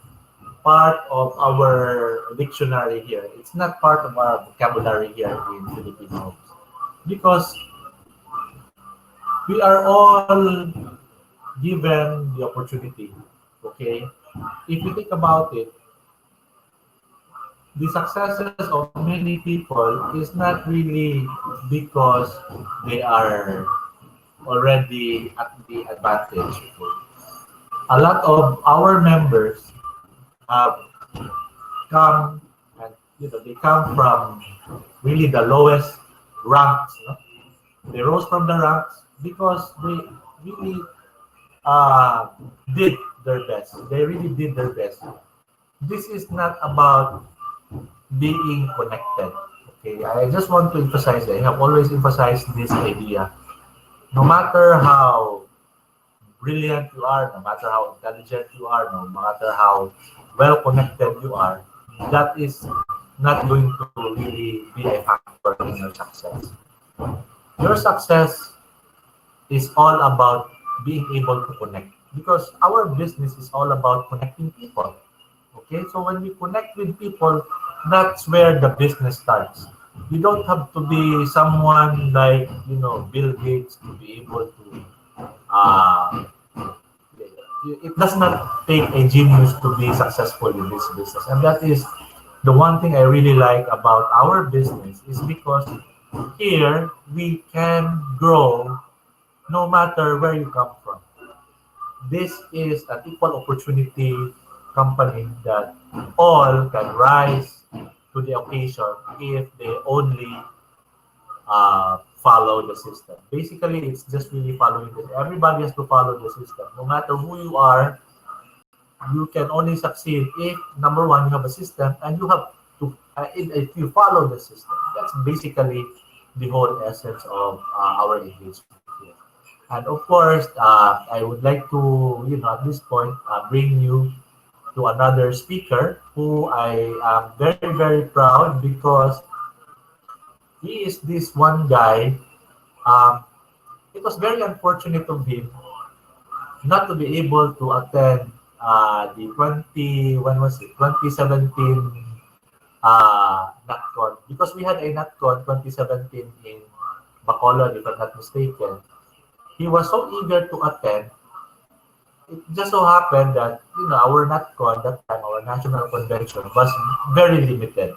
part of our dictionary here. It's not part of our vocabulary here in Filipinos, because we are all given the opportunity. Okay, if you think about it, the successes of many people is not really because they are already at the advantage. Okay? A lot of our members have come, and they come from really the lowest ranks. No? They rose from the ranks because they really uh, did their best. They really did their best. This is not about being connected. Okay, I just want to emphasize, I have always emphasized this idea. No matter how brilliant you are, no matter how intelligent you are, no matter how well connected you are, that is not going to really be a factor in your success. Your success is all about being able to connect, because our business is all about connecting people. Okay, so when we connect with people, that's where the business starts. You don't have to be someone like Bill Gates to be able to. Uh, it does not take a genius to be successful in this business, and that is the one thing I really like about our business, is because here we can grow no matter where you come from. This is an equal opportunity company that all can rise to the occasion if they only follow the system. Basically, it's just really following this. Everybody has to follow the system. No matter who you are, you can only succeed if, number one, you have a system, and you have to, if you follow the system. That's basically the whole essence of our engagement here. And of course, I would like to, at this point, bring you to another speaker who I am very, very proud, because he is this one guy. It was very unfortunate of him not to be able to attend the 2017 NatCon, because we had a NatCon 2017 in Bacolod, if I'm not mistaken. He was so eager to attend. It just so happened that our NatCon that time, our national convention, was very limited.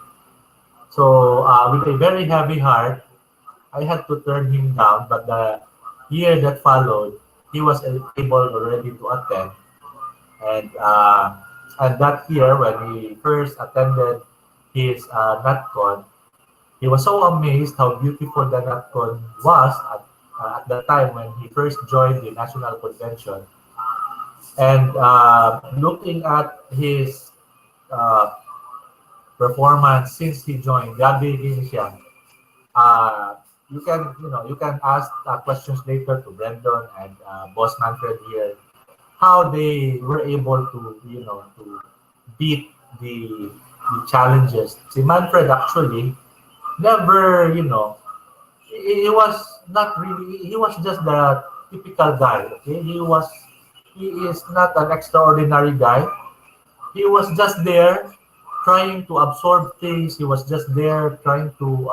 So with a very heavy heart, I had to turn him down. But the year that followed, he was able already to attend. And that year, when he first attended his NatCon, he was so amazed how beautiful the NatCon was at the time when he first joined the national convention. And looking at his performance since he joined, grabe din siya. You can ask questions later to Brendan and Boss Manfred here, how they were able to to beat the challenges. Si Manfred actually never he was not really, he was just the typical guy. Okay, he was he is not an extraordinary guy. He was just there trying to absorb things. He was just there trying to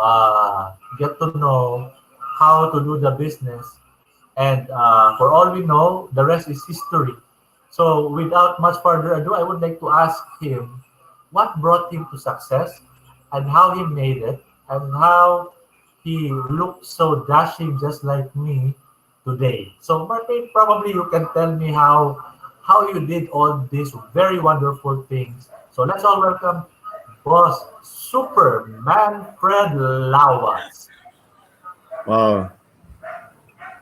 get to know how to do the business. And for all we know, the rest is history. So without much further ado, I would like to ask him what brought him to success and how he made it and how he looked so dashing just like me today. So Martin, probably you can tell me how you did all these very wonderful things. So let's all welcome boss Super Manfred Lawas. Wow.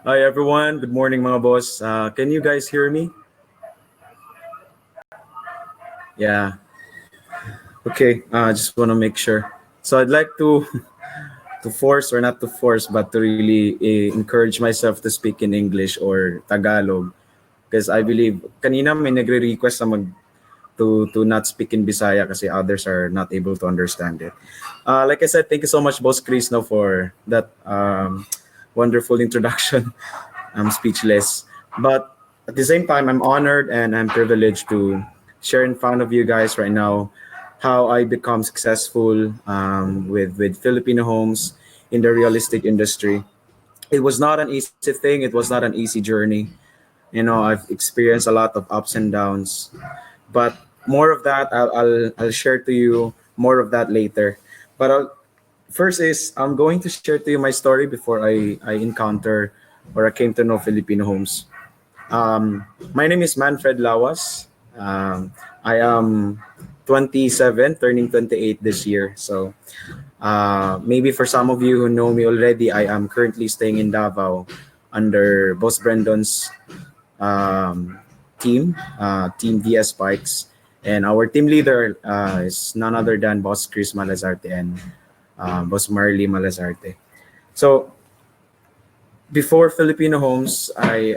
Hi everyone. Good morning mga boss. Can you guys hear me? Yeah. Okay. Just want to make sure. So I'd like to to force or not to force, but to really encourage myself to speak in English or Tagalog, because I believe kanina may nagre-request na to not speak in Bisaya kasi others are not able to understand it. Like I said, thank you so much, Boss Chris, no, for that wonderful introduction. I'm speechless. But at the same time, I'm honored and I'm privileged to share in front of you guys right now how I become successful with Filipino homes in the real estate industry. It was not an easy thing. It was not an easy journey. You know, I've experienced a lot of ups and downs, but more of that I'll share to you more of that later. But first is I'm going to share to you my story before I encounter or I came to know Filipino homes. My name is Manfred Lawas. I am 27, turning 28 this year. So maybe for some of you who know me already, I am currently staying in Davao under Boss Brandon's team VS Bikes. And our team leader is none other than Boss Chris Malazarte and Boss Marley Malazarte. So before Filipino Homes, I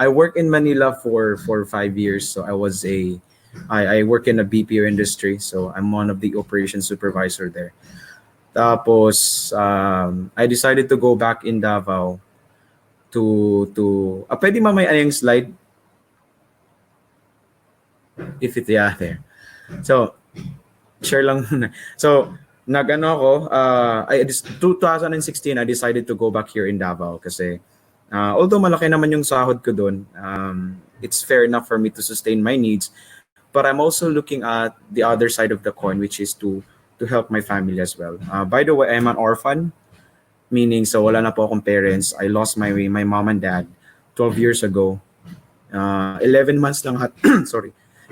worked in Manila for 5 years. So I work in the BPO industry. So I'm one of the operations supervisor there. Tapos I decided to go back in Davao to pwede mamaya yung slide if it yeah there. So share lang muna. So nagano ako 2016 I decided to go back here in Davao kasi although malaki naman yung sahod ko doon, it's fair enough for me to sustain my needs, but I'm also looking at the other side of the coin, which is to help my family as well. By the way, I'm an orphan, meaning so wala na po akong parents. I lost my mom and dad 12 years ago. 11 months lang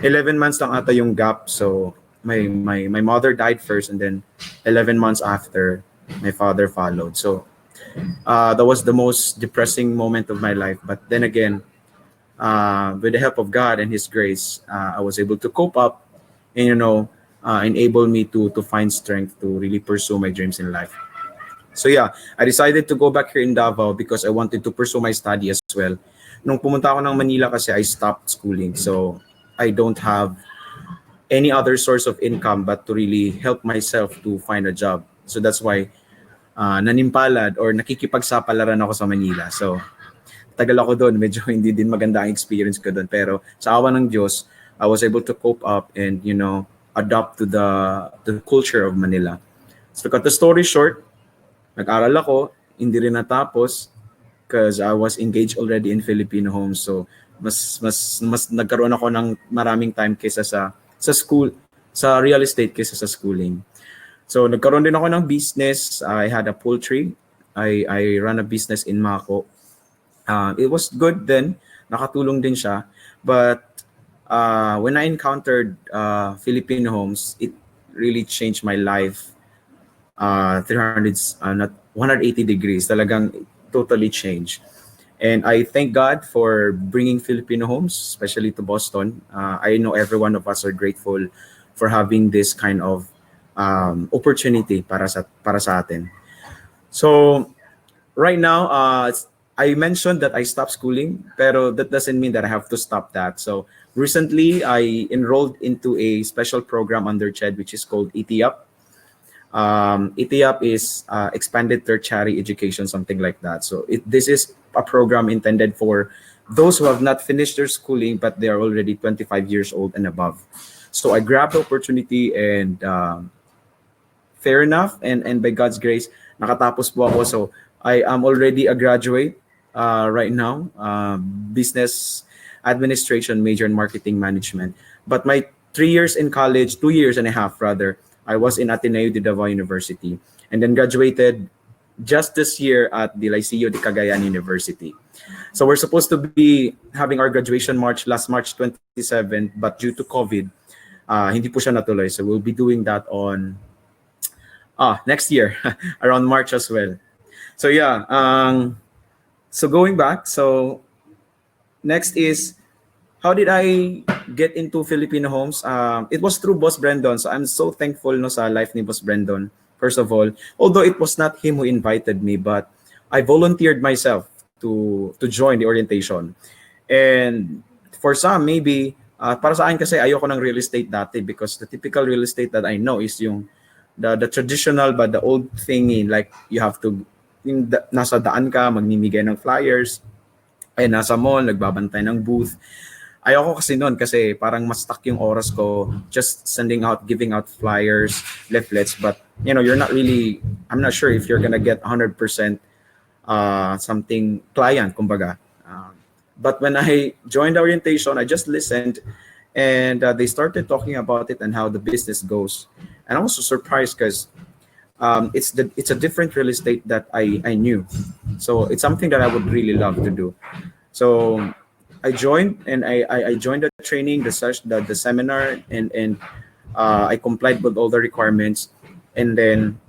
11 months lang ata yung gap. So my mother died first, and then 11 months after my father followed. So that was the most depressing moment of my life. But then again, with the help of God and His grace, I was able to cope up and enable me to find strength to really pursue my dreams in life. So yeah, I decided to go back here in Davao because I wanted to pursue my study as well. Nung pumunta ako ng Manila kasi I stopped schooling. So I don't have any other source of income but to really help myself to find a job. So that's why nanimpalad or nakikipagsapalaran ako sa Manila. So tagal ako doon, medyo hindi din maganda ang experience ko doon. Pero sa awa ng Diyos, I was able to cope up and adapt to the culture of Manila. So to cut the story short, nag-aral ako, hindi rin natapos because I was engaged already in Filipino homes. So mas nagkaroon ako ng maraming time kaysa sa school, sa real estate kaysa sa schooling. So nagkaroon din ako ng business. I had a poultry. I run a business in Mako. It was good then, nakatulong din siya. But when I encountered Filipino homes, it really changed my life. 180 degrees, talagang totally changed. And I thank God for bringing Filipino homes, especially to Boston. I know every one of us are grateful for having this kind of opportunity para sa atin. So right now, I mentioned that I stopped schooling, pero that doesn't mean that I have to stop that. So recently, I enrolled into a special program under CHED, which is called ETIAP. ETIAP is expanded tertiary education, something like that. So this is a program intended for those who have not finished their schooling but they are already 25 years old and above. So I grabbed the opportunity and fair enough, and by God's grace, nakatapos po ako. So I am already a graduate right now, business administration major in marketing management. But my 3 years in college, 2 years and a half rather, I was in Ateneo de Davao University and then graduated just this year at the Liceo de Cagayan University. So we're supposed to be having our graduation march last March 27, but due to COVID, hindi po siya natuloy. So we'll be doing that on next year, around March as well. So yeah, so going back, so next is, how did I get into Filipino Homes? It was through Boss Brandon. So I'm so thankful no sa life ni Boss Brandon. First of all, although it was not him who invited me, but I volunteered myself to join the orientation. And for some, maybe, para sa akin kasi ayoko ng real estate dati because the typical real estate that I know is yung the traditional but the old thingy, like you have to, nasa daan ka, magmimigay ng flyers, ay nasa mall, nagbabantay ng booth. Ayoko kasi noon kasi parang mas stuck yung oras ko just sending out, giving out flyers, leaflets, but you know, you're not really, I'm not sure if you're gonna get 100% something client, kumbaga. But when I joined the orientation, I just listened and they started talking about it and how the business goes. And I was so surprised because it's a different real estate that I knew. So it's something that I would really love to do. So I joined and I joined the training, the seminar, and I complied with all the requirements. And then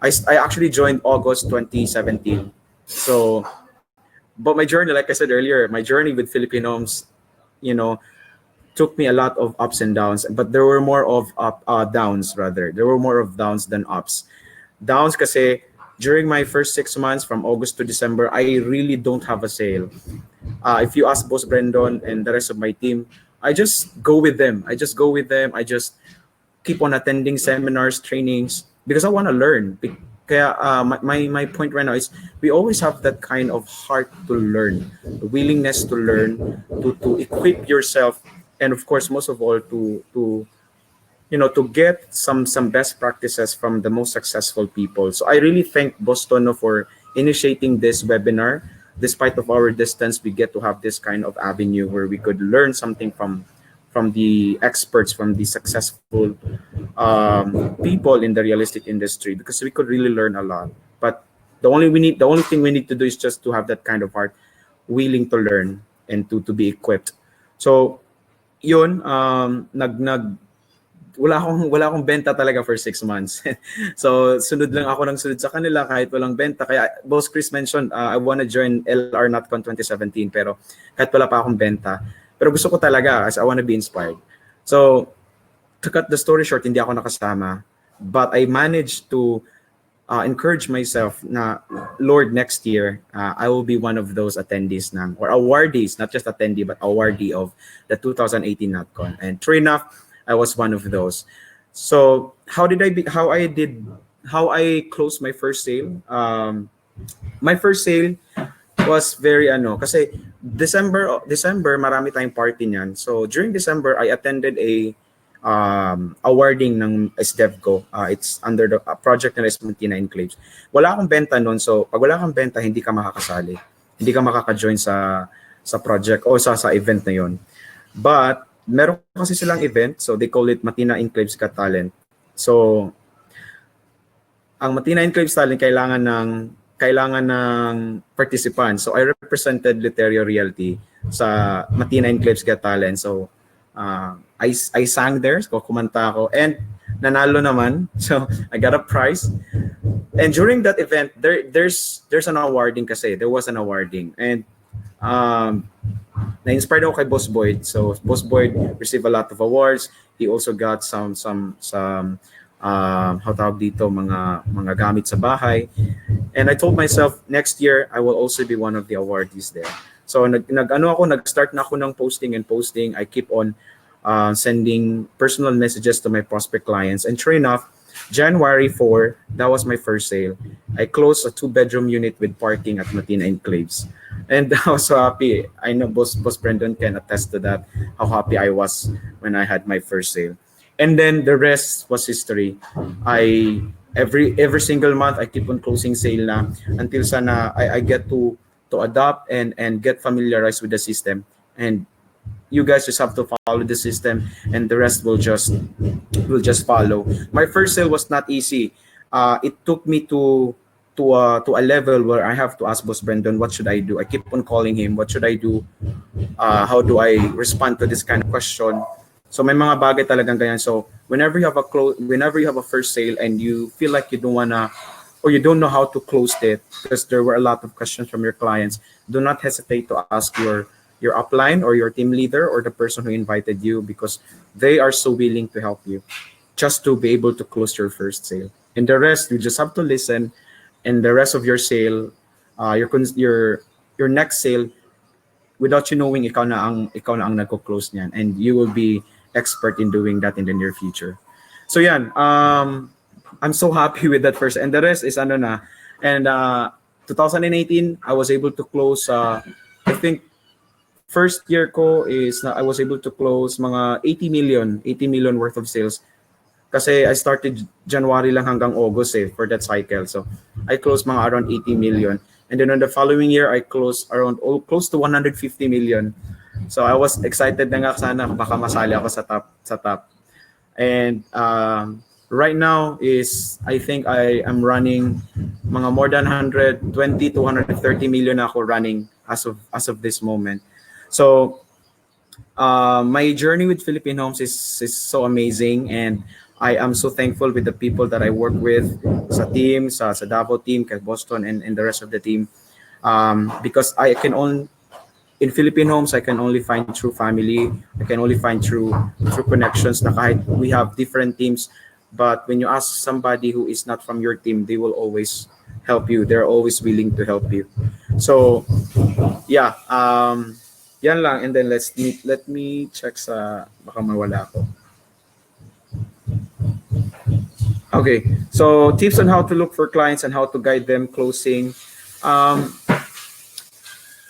I actually joined August 2017. So, but my journey, like I said earlier, my journey with Filipino Homes, you know, took me a lot of ups and downs, but there were more of downs rather. There were more of downs than ups. Downs kasi during my first 6 months from August to December, I really don't have a sale. If you ask Boss Brandon and the rest of my team, I just go with them. I just keep on attending seminars, trainings, because I want to learn. Kaya my point right now is we always have that kind of heart to learn, the willingness to learn, to equip yourself, and of course, most of all, to get some best practices from the most successful people. So I really thank Boss Tono for initiating this webinar. Despite of our distance, we get to have this kind of avenue where we could learn something from the experts, from the successful people in the real estate industry, because we could really learn a lot. But the only thing we need to do is just to have that kind of heart, willing to learn and to be equipped. So yun, wala akong benta talaga for 6 months. So sunod lang ako ng sunod sa kanila kahit walang benta. Kaya Boss Chris mentioned, I wanna join LR NotCon 2017, pero kahit wala pa akong benta. Pero gusto ko talaga as I wanna be inspired. So to cut the story short, hindi ako nakasama. But I managed to encourage myself na, Lord, next year, I will be one of those attendees or awardees, not just attendee, but awardee of the 2018 NotCon. And true enough, I was one of those. So how I closed my first sale? My first sale was very kasi December marami tayong party niyan. So during December, I attended a awarding ng SDevCo. It's under the project na Matina Enclaves. Wala akong benta noon. So pag wala kang benta, hindi ka makakasali. Hindi ka makaka-join sa project o sa event na yon. But meron kasi silang event, so they call it Matina Enclaves Got Talent. So ang Matina Enclaves Talent kailangan ng participants. So I represented Literio Realty sa Matina Enclaves Got Talent. So I sang there, so kumanta ako, and nanalo naman. So I got a prize. And during that event, there's an awarding kasi. There was an awarding. And na-inspired ako kay Boss Boyd. So Boss Boyd received a lot of awards. He also got some how tawag dito, mga gamit sa bahay. And I told myself next year I will also be one of the awardees there. So nag-start na ako ng posting. I keep on sending personal messages to my prospect clients. And sure enough, January 4, that was my first sale. I closed a 2-bedroom unit with parking at Matina Enclaves. And I was so happy. I know Boss Brendan can attest to that, how happy I was when I had my first sale. And then the rest was history. I every single month I keep on closing sale na until sana I get to adopt and get familiarized with the system. And you guys just have to follow the system, and the rest will just follow. My first sale was not easy. It took me to a level where I have to ask Boss Brendan, what should I do? I keep on calling him, what should I do? How do I respond to this kind of question? So may mga bagay talagang ganyan. So whenever you have a first sale and you feel like you don't wanna or you don't know how to close it because there were a lot of questions from your clients, do not hesitate to ask your upline or your team leader or the person who invited you, because they are so willing to help you just to be able to close your first sale. And the rest, you just have to listen. And the rest of your sale, your next sale, without you knowing, ikaw na ang nagko-close niyan, and you will be expert in doing that in the near future. So yan, I'm so happy with that first, and the rest is ano na. And 2018, I was able to close. I think first year ko is na I was able to close mga 80 million worth of sales. Kasi I started January lang hanggang August for that cycle. So I closed mga around 80 million. And then on the following year, I closed around close to 150 million. So I was excited na nga sana baka masali ako sa top. And right now is I think I am running mga more than 120 to 130 million ako running as of this moment. So my journey with Philippine Homes is so amazing, and I am so thankful with the people that I work with sa team, sa Davao team, kay Boston, and the rest of the team. Because in Philippine Homes, I can only find true family. I can only find true connections na kahit we have different teams. But when you ask somebody who is not from your team, they will always help you. They're always willing to help you. So, yeah. Yan lang. And then let me check sa baka mawala ako. Okay, so tips on how to look for clients and how to guide them closing.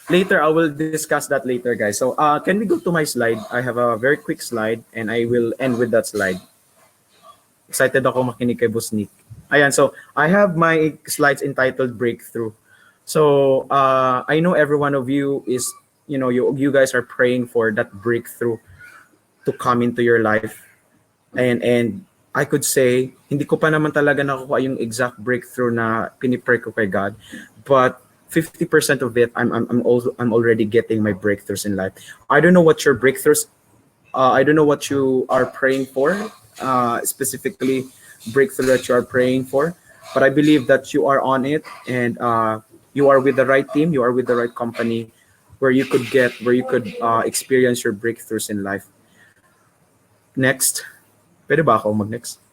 Later, I will discuss that later, guys. So can we go to my slide? I have a very quick slide, and I will end with that slide. Excited ako makinig kay Boss Nick. Ayan, so I have my slides entitled Breakthrough. So I know every one of you is, you guys are praying for that breakthrough to come into your life. And I could say, hindi ko pa naman talaga nakuha yung exact breakthrough na pinipray ko kay God, but 50% of it, I'm already getting my breakthroughs in life. I don't know what your breakthroughs, I don't know what you are praying for, specifically breakthrough that you are praying for, but I believe that you are on it, and you are with the right team, you are with the right company, where you could experience your breakthroughs in life. Next. Pwede ba ako mag-next?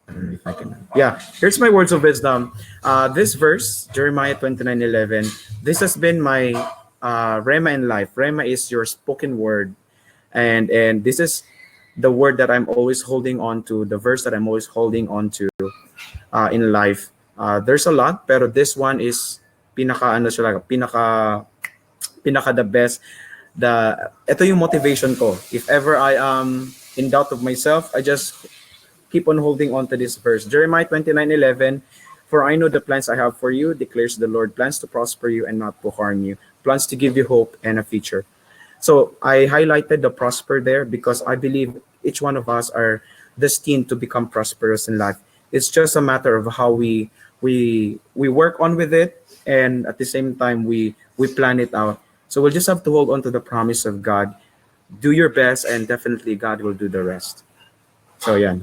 If I can. Yeah, here's my words of wisdom. This verse, Jeremiah 29:11, this has been my Rema in life. Rema is your spoken word. And this is the word that I'm always holding on to, the verse that I'm always holding on to in life. There's a lot, pero this one is pinaka the best. Ito yung motivation ko. If ever I am in doubt of myself, I just keep on holding on to this verse. Jeremiah 29:11, for I know the plans I have for you, declares the Lord, plans to prosper you and not to harm you, plans to give you hope and a future. So I highlighted the prosper there because I believe each one of us are destined to become prosperous in life. It's just a matter of how we work on with it, and at the same time we plan it out. So we'll just have to hold on to the promise of God. Do your best, and definitely God will do the rest. So yeah.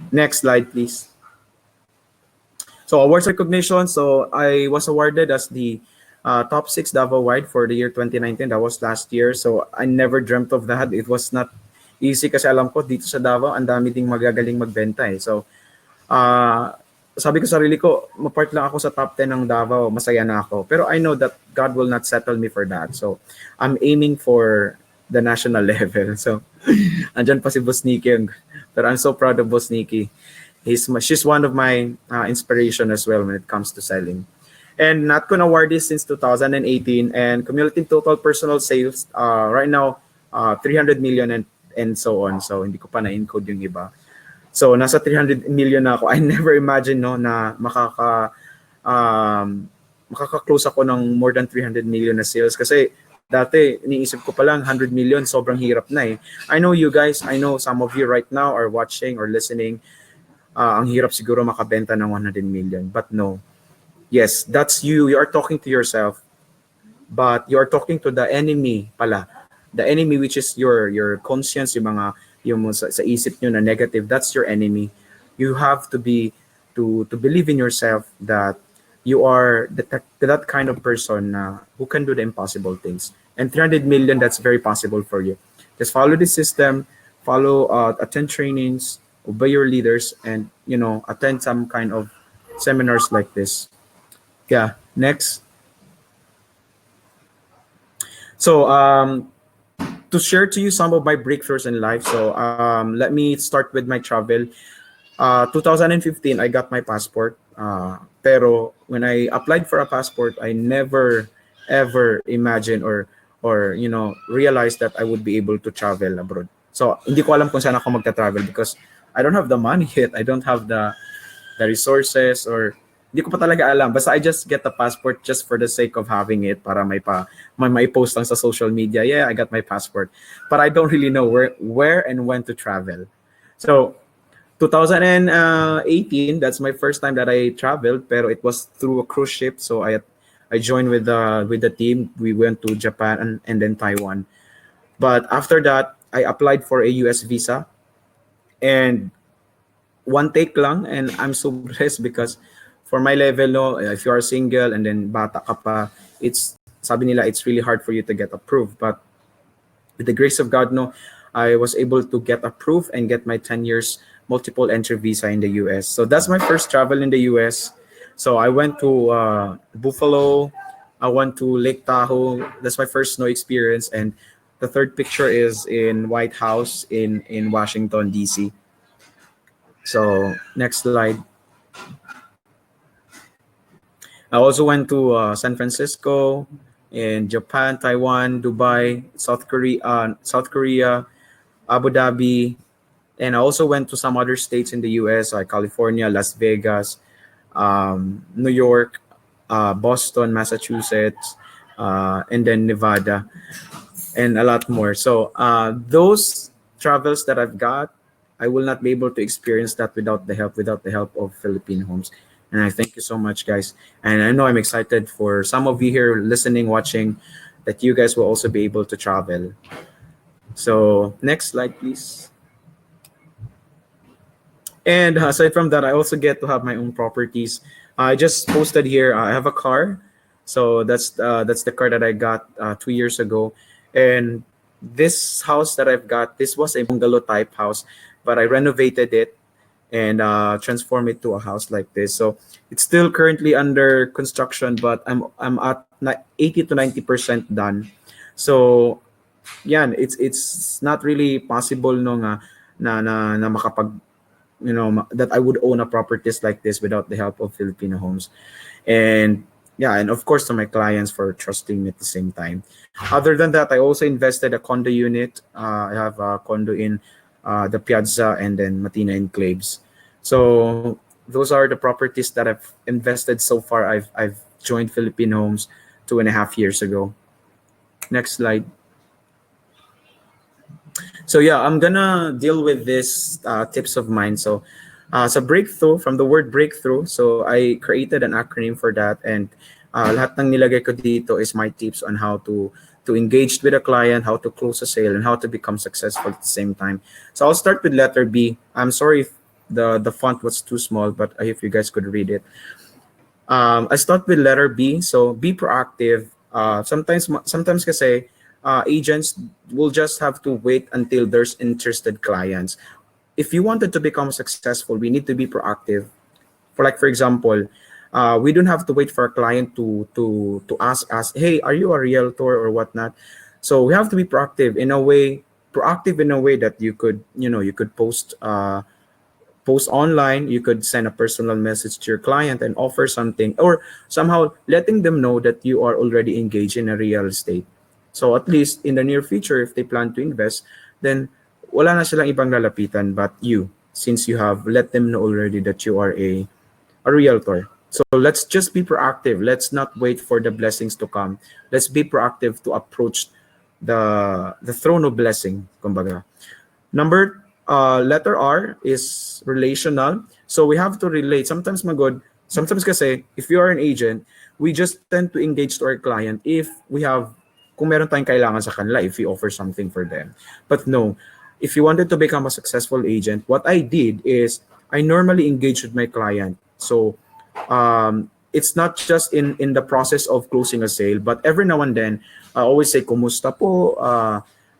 Next slide, please. So awards recognition. So I was awarded as the top 6 Davao Wide for the year 2019. That was last year. So I never dreamt of that. It was not easy kasi alam ko dito sa Davao ang dami ding magagaling magbenta. So sabi ko sa sarili ko, mapart lang ako sa top 10 ng Davao, masaya na ako. Pero I know that God will not settle me for that. So, I'm aiming for the national level. So, andyan pa si Boss Nikki. Pero I'm so proud of Boss Nikki. She's one of my inspiration as well when it comes to selling. and not gonna award this since 2018, and cumulative total personal sales right now 300 million and so on. So hindi ko pa na-encode yung iba. So nasa 300 million na ako. I never imagine no na makaka-close ako ng more than 300 million na sales kasi dati iniisip ko pa lang 100 million sobrang hirap na eh. I know you guys, I know some of you right now are watching or listening. Ang hirap siguro makabenta ng 100 million, but no. Yes, that's you. You are talking to yourself, but you are talking to the enemy pala. The enemy, which is your conscience, yung sa isip nyo na negative, that's your enemy. You have to believe in yourself that you are that kind of person who can do the impossible things. And 300 million, that's very possible for you. Just follow the system, attend trainings, obey your leaders, and attend some kind of seminars like this. Yeah, next. So to share to you some of my breakthroughs in life. So let me start with my travel. 2015, I got my passport. Pero when I applied for a passport, I never ever imagined or realized that I would be able to travel abroad. So hindi ko alam kung saan ako magta-travel because I don't have the money yet. I don't have the resources, or hindi ko pa talaga alam. Basta I just get the passport just for the sake of having it para may post lang sa social media. Yeah, I got my passport. But I don't really know where and when to travel. So 2018, that's my first time that I traveled, pero it was through a cruise ship. So I joined with the team. We went to Japan and then Taiwan. But after that, I applied for a US visa, and one take lang, and I'm so blessed because for my level, no, if you are single and then bata ka pa, sabi nila it's really hard for you to get approved. But with the grace of God, no, I was able to get approved and get my 10 years multiple entry visa in the US. So that's my first travel in the US. So I went to Buffalo, I went to Lake Tahoe. That's my first snow experience. And the third picture is in White House in Washington, D.C. So next slide. I also went to San Francisco, in Japan, Taiwan, Dubai, South Korea, Abu Dhabi, and I also went to some other states in the US, like California, Las Vegas, New York, Boston, Massachusetts, and then Nevada, and a lot more. So those travels that I've got, I will not be able to experience that without the help of Philippine Homes. And I thank you so much, guys. And I know I'm excited for some of you here listening, watching, that you guys will also be able to travel. So next slide, please. And aside from that, I also get to have my own properties. I just posted here, I have a car. So that's the car that I got 2 years ago. And this house that I've got, this was a bungalow type house, but I renovated it and transform it to a house like this. So it's still currently under construction, but I'm at 80 to 90% done. So yeah, it's not really possible na makapag that I would own a properties like this without the help of Filipino Homes. And yeah, and of course to my clients for trusting me at the same time. Other than that, I also invested a condo unit. I have a condo in the Piazza and then Matina Enclaves. So those are the properties that I've invested so far. I've joined Philippine Homes 2.5 years ago. Next slide. So yeah, I'm gonna deal with this tips of mine. So sa breakthrough, from the word breakthrough, so I created an acronym for that, and lahat ng nilagay ko dito is my tips on how to engage with a client, how to close a sale, and how to become successful at the same time. So I'll start with letter B. I'm sorry if the font was too small, but if you guys could read it. I start with letter B. So be proactive. Sometimes kasi agents will just have to wait until there's interested clients. If you wanted to become successful, we need to be proactive. For example, we don't have to wait for a client to ask us, hey, are you a realtor or whatnot? So we have to be proactive in a way that you could post post online, you could send a personal message to your client and offer something, or somehow letting them know that you are already engaged in a real estate. So at least in the near future, if they plan to invest, then wala na silang ibang lalapitan but you, since you have let them know already that you are a realtor. So let's just be proactive. Let's not wait for the blessings to come. Let's be proactive to approach the throne of blessing, kumbaga. Letter R is relational. So we have to relate. Sometimes magod, sometimes kasi if you are an agent, we just tend to engage to our client if we have, kung meron tayong kailangan sa kanila, if we offer something for them. But no, if you wanted to become a successful agent, what I did is I normally engage with my client. So it's not just in the process of closing a sale, but every now and then, I always say, kumusta po,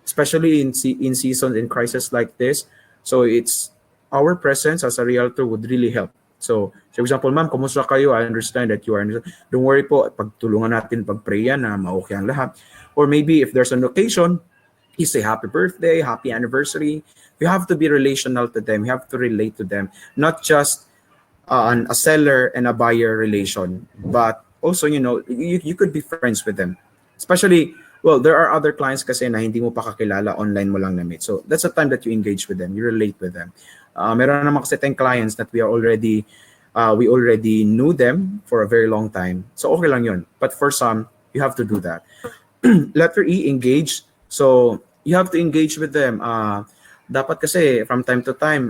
especially in seasons, in crisis like this. So it's our presence as a realtor would really help. So, for example, ma'am, kumusta kayo? I understand that you are, don't worry po, pagtulungan natin, pag-pray yan na ma-okay ang lahat. Or maybe if there's an occasion, you say happy birthday, happy anniversary. You have to be relational to them. You have to relate to them, not just a seller and a buyer relation, but also, you could be friends with them. Especially, well, there are other clients kasi na hindi mo pa kakilala, online mo lang na-meet. So that's the time that you engage with them, you relate with them. Meron naman kasi tayong clients that we already knew them for a very long time. So okay lang yun. But for some, you have to do that. Letter E, engage. So you have to engage with them. Dapat kasi from time to time,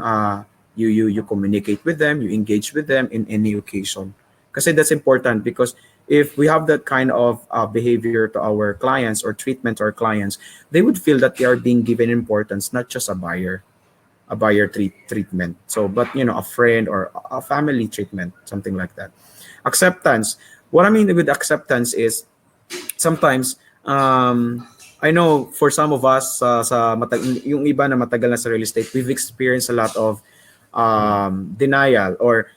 you communicate with them, you engage with them in any occasion. Kasi that's important, because if we have that kind of behavior to our clients or treatment to our clients, they would feel that they are being given importance, not just a buyer treatment. So, but a friend or a family treatment, something like that. Acceptance. What I mean with acceptance is sometimes, I know for some of us, yung iba na matagal na sa real estate, we've experienced a lot of denial, or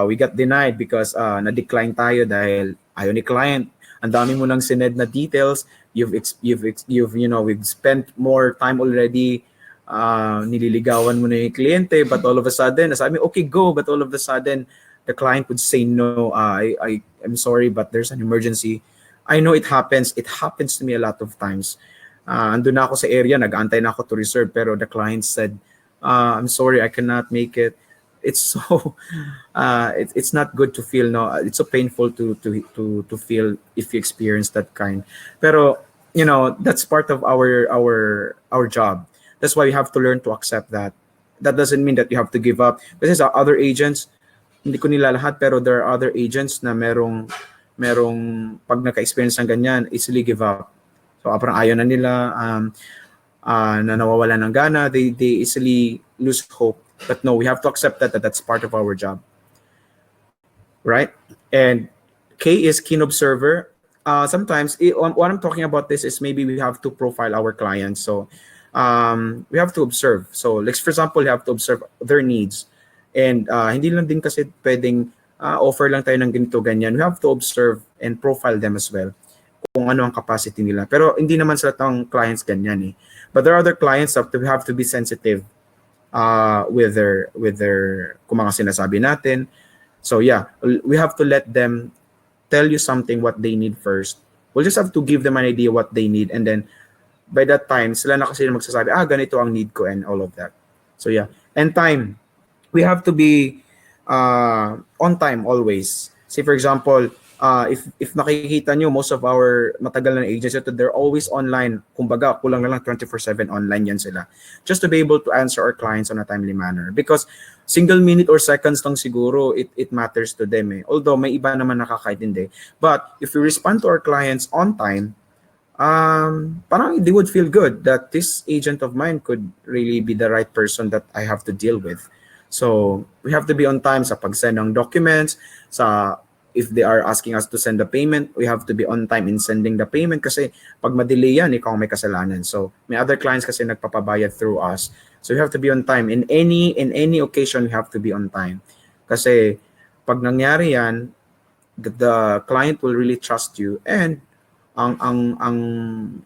we got denied because na-decline tayo dahil ayaw ni client. Ang dami mo nang sined na details. We've spent more time already. Nililigawan mo na yung kliyente, but all of a sudden, sabi, okay, go. But all of a sudden, the client would say, no, I'm sorry, but there's an emergency. I know it happens. It happens to me a lot of times. Andun na ako sa area, nag-aantay na ako to reserve, pero the client said, I'm sorry, I cannot make it. It's so, it's not good to feel. No, it's so painful to feel if you experience that kind. Pero that's part of our job. That's why you have to learn to accept that. That doesn't mean that you have to give up. Because other agents, hindi ko nila lahat, pero there are other agents na merong pag naka-experience ng ganyan, easily give up. So parang ayaw na nila, na nawawala ng gana, they easily lose hope. But no, we have to accept that that's part of our job. Right? And K is keen observer. Sometimes, what I'm talking about this is maybe we have to profile our clients. So we have to observe. So like, for example, you have to observe their needs. And hindi lang din kasi pwedeng offer lang tayo ng ganito, ganyan. We have to observe and profile them as well, kung ano ang capacity nila. Pero hindi naman sa lahat ng clients ganyan eh. But there are other clients that we have to be sensitive with their kung mga sinasabi natin. So yeah, we have to let them tell you something what they need first. We'll just have to give them an idea what they need, and then by that time, sila na kasi magsasabi, ganito ang need ko and all of that. So yeah, and time. We have to be on time always. Say for example, if nakikita nyo, most of our matagal na agents, they're always online. Kumbaga, kulang na lang 24/7 online yan sila. Just to be able to answer our clients on a timely manner. Because single minute or seconds lang siguro, it matters to them eh. Although may iba naman nakakaintindi. But if we respond to our clients on time, parang they would feel good that this agent of mine could really be the right person that I have to deal with. So we have to be on time sa pag-send ng documents, if they are asking us to send the payment, we have to be on time in sending the payment kasi pag ma-delay yan, ikaw may kasalanan. So may other clients kasi nagpapabayad through us. So you have to be on time. In any occasion, you have to be on time. Kasi pag nangyari yan, the client will really trust you, and ang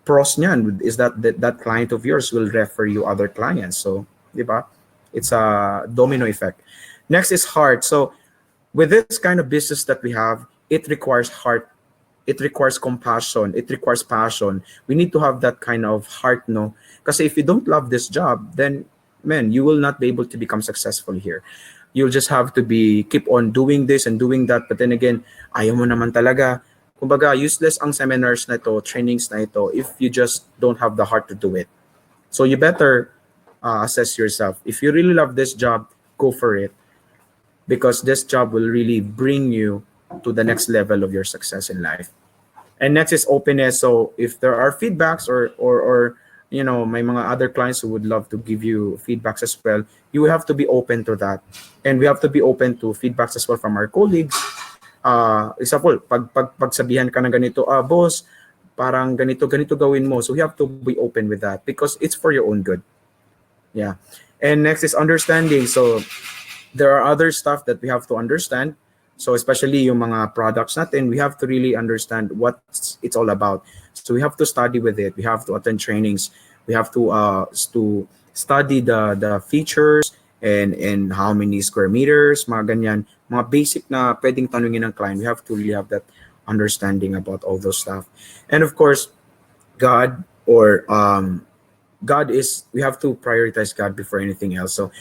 pros niyan is that client of yours will refer you other clients. So, di ba? It's a domino effect. Next is heart. So with this kind of business that we have, it requires heart. It requires compassion. It requires passion. We need to have that kind of heart, no? Because if you don't love this job, then man, you will not be able to become successful here. You'll just have to be keep on doing this and doing that. But then again, ayaw mo naman talaga. Kumbaga, useless ang seminars na ito, trainings na ito, if you just don't have the heart to do it. So you better assess yourself. If you really love this job, go for it. Because this job will really bring you to the next level of your success in life. And next is openness. So if there are feedbacks or you know, may mga other clients who would love to give you feedbacks as well, you have to be open to that. And we have to be open to feedbacks as well from our colleagues. Example, pagsabihan ka ng ganito, boss, parang ganito gawin mo. So we have to be open with that because it's for your own good. Yeah. And next is understanding. So there are other stuff that we have to understand. So especially yung mga products natin, we have to really understand what it's all about. So we have to study with it. We have to attend trainings. We have to study the features and how many square meters, mga ganyan, mga basic na pwedeng tanungin ng client. We have to really have that understanding about all those stuff. And of course, God or God is, we have to prioritize God before anything else. So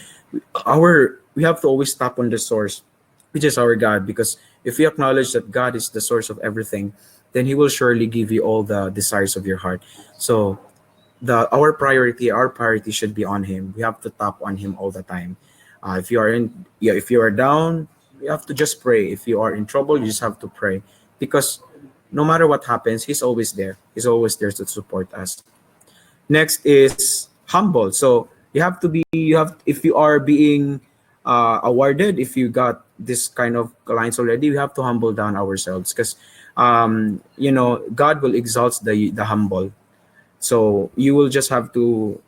we have to always tap on the source, which is our God, because if we acknowledge that God is the source of everything, then He will surely give you all the desires of your heart. So our priority should be on Him. We have to tap on Him all the time. If you are down, you have to just pray. If you are in trouble, you just have to pray, because no matter what happens, He's always there. He's always there to support us. Next is humble. So if you are being awarded, if you got this kind of clients already, we have to humble down ourselves, because God will exalt the humble. So you will just have to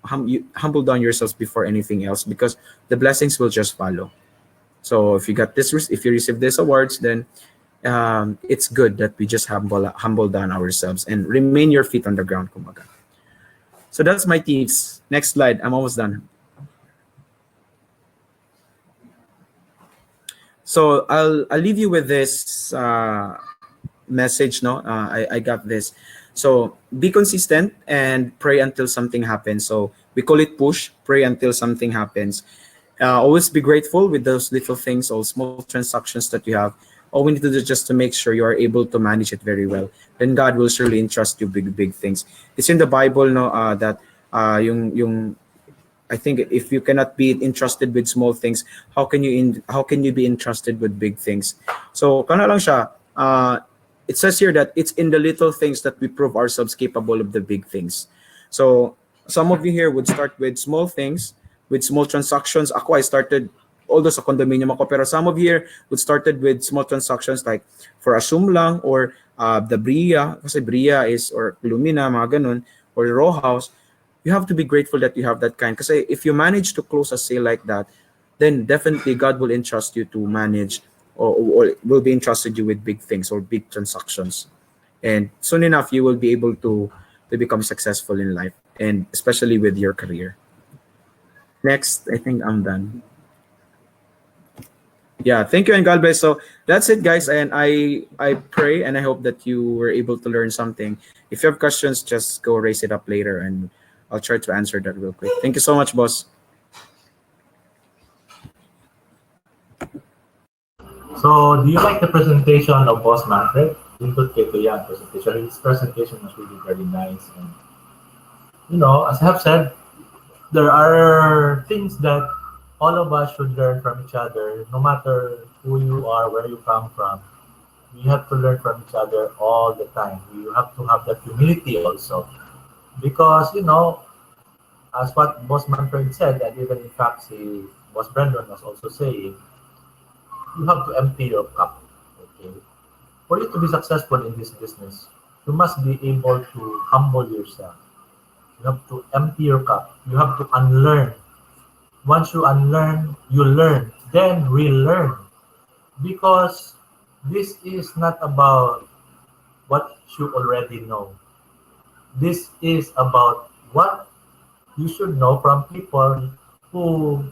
humble down yourselves before anything else, because the blessings will just follow. So if you receive these awards, then it's good that we just humble down ourselves and remain your feet on the ground, kumbaga. So that's my tips. Next slide. I'm almost done. So I'll leave you with this message. No, I got this. So be consistent and pray until something happens. So we call it push. Pray until something happens. Always be grateful with those little things, all small transactions that you have. All we need to do is just to make sure you are able to manage it very well. Then God will surely entrust you big things. It's in the Bible, no, that yung I think if you cannot be entrusted with small things, how can you be entrusted with big things? So kana lang siya. It says here that it's in the little things that we prove ourselves capable of the big things. So some of you here would start with small things, with small transactions. Ako, I started, although sa condominium ako, pero some of you here would started with small transactions like for Assume lang, or the Bria, kasi Bria is, or Lumina, mga ganun, or Row House. You have to be grateful that you have that kind. Kasi if you manage to close a sale like that, then definitely God will entrust you to manage, or will be entrusted you with big things or big transactions. And soon enough, you will be able to become successful in life, and especially with your career. Next, I think I'm done. Yeah, thank you, and God bless. So that's it, guys. And I pray and I hope that you were able to learn something. If you have questions, just go raise it up later, and I'll try to answer that real quick. Thank you so much, boss. So, do you like the presentation of Boss Manfred? Input kay Kuya presentation. His presentation was really very nice. And, as I have said, there are things that all of us should learn from each other, no matter who you are, where you come from. We have to learn from each other all the time. We have to have that humility also. Because, as what Boss Manfred said, and even in fact, Boss Brendan was also saying, you have to empty your cup. Okay? For you to be successful in this business, you must be able to humble yourself. You have to empty your cup. You have to unlearn. Once you unlearn, you learn. Then relearn. Because this is not about what you already know. This is about what you should know from people who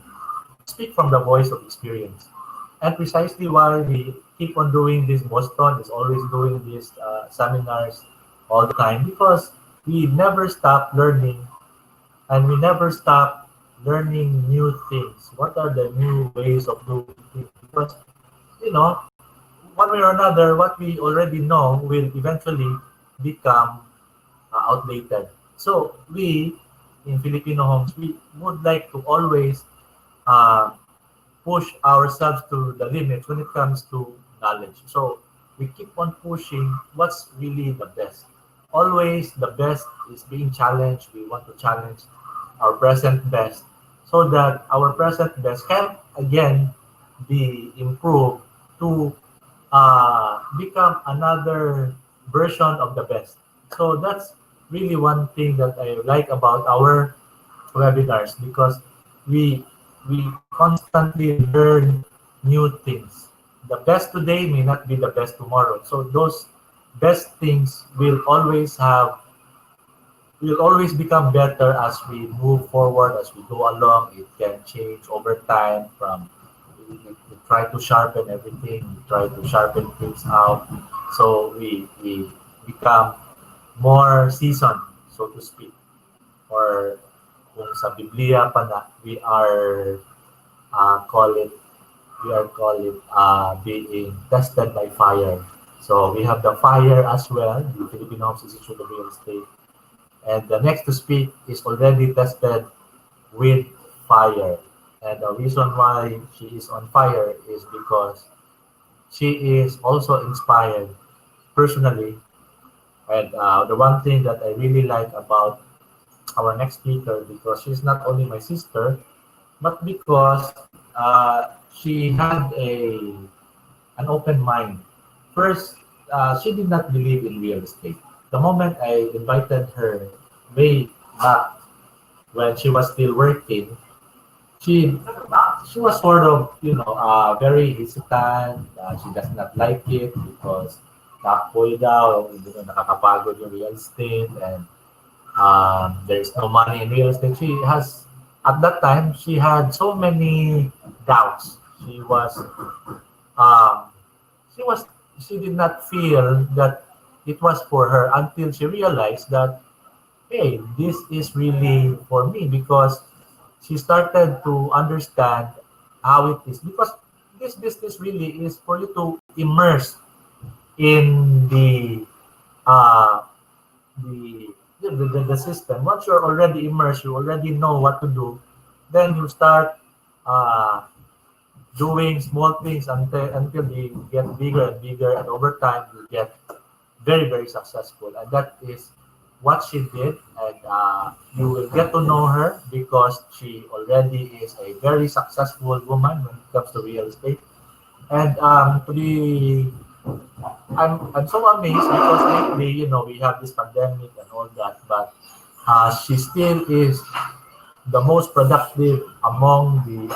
speak from the voice of experience. And precisely why we keep on doing this, Boston is always doing these seminars all the time, because we never stop learning, and we never stop learning new things. What are the new ways of doing things? Because, you know, one way or another, what we already know will eventually become outdated. So we, in Filipino homes, we would like to always uh, push ourselves to the limits when it comes to knowledge. So we keep on pushing what's really the best. Always the best is being challenged. We want to challenge our present best so that our present best can again be improved to become another version of the best. So that's really one thing that I like about our webinars, because we we constantly learn new things. The best today may not be the best tomorrow. So those best things will always become better as we move forward, as we go along. It can change over time. From we try to sharpen everything, we try to sharpen things out. So we become more seasoned, so to speak. Or kung sa Biblia pa na, call it being tested by fire. So we have the fire as well, the Filipino Homes Institute of Real Estate. And the next to speak is already tested with fire. And the reason why she is on fire is because she is also inspired personally. And the one thing that I really like about our next speaker, because she's not only my sister, but because she had an open mind. First, she did not believe in real estate. The moment I invited her way back when she was still working, she was sort of, very hesitant. She does not like it because takboy daw, hindi na nakakapagod yung real estate, and there's no money in real estate. At that time, she had so many doubts. Um, she did not feel that it was for her until she realized that, hey, this is really for me, because she started to understand how it is. Because this business really is for you to immerse in uh, the system. Once you're already immersed, you already know what to do. Then you start doing small things until they get bigger and bigger, and over time you get very, very successful. And that is what she did. And you will get to know her because she already is a very successful woman when it comes to real estate. And I'm so amazed because lately, we have this pandemic and all that, but she still is the most productive among the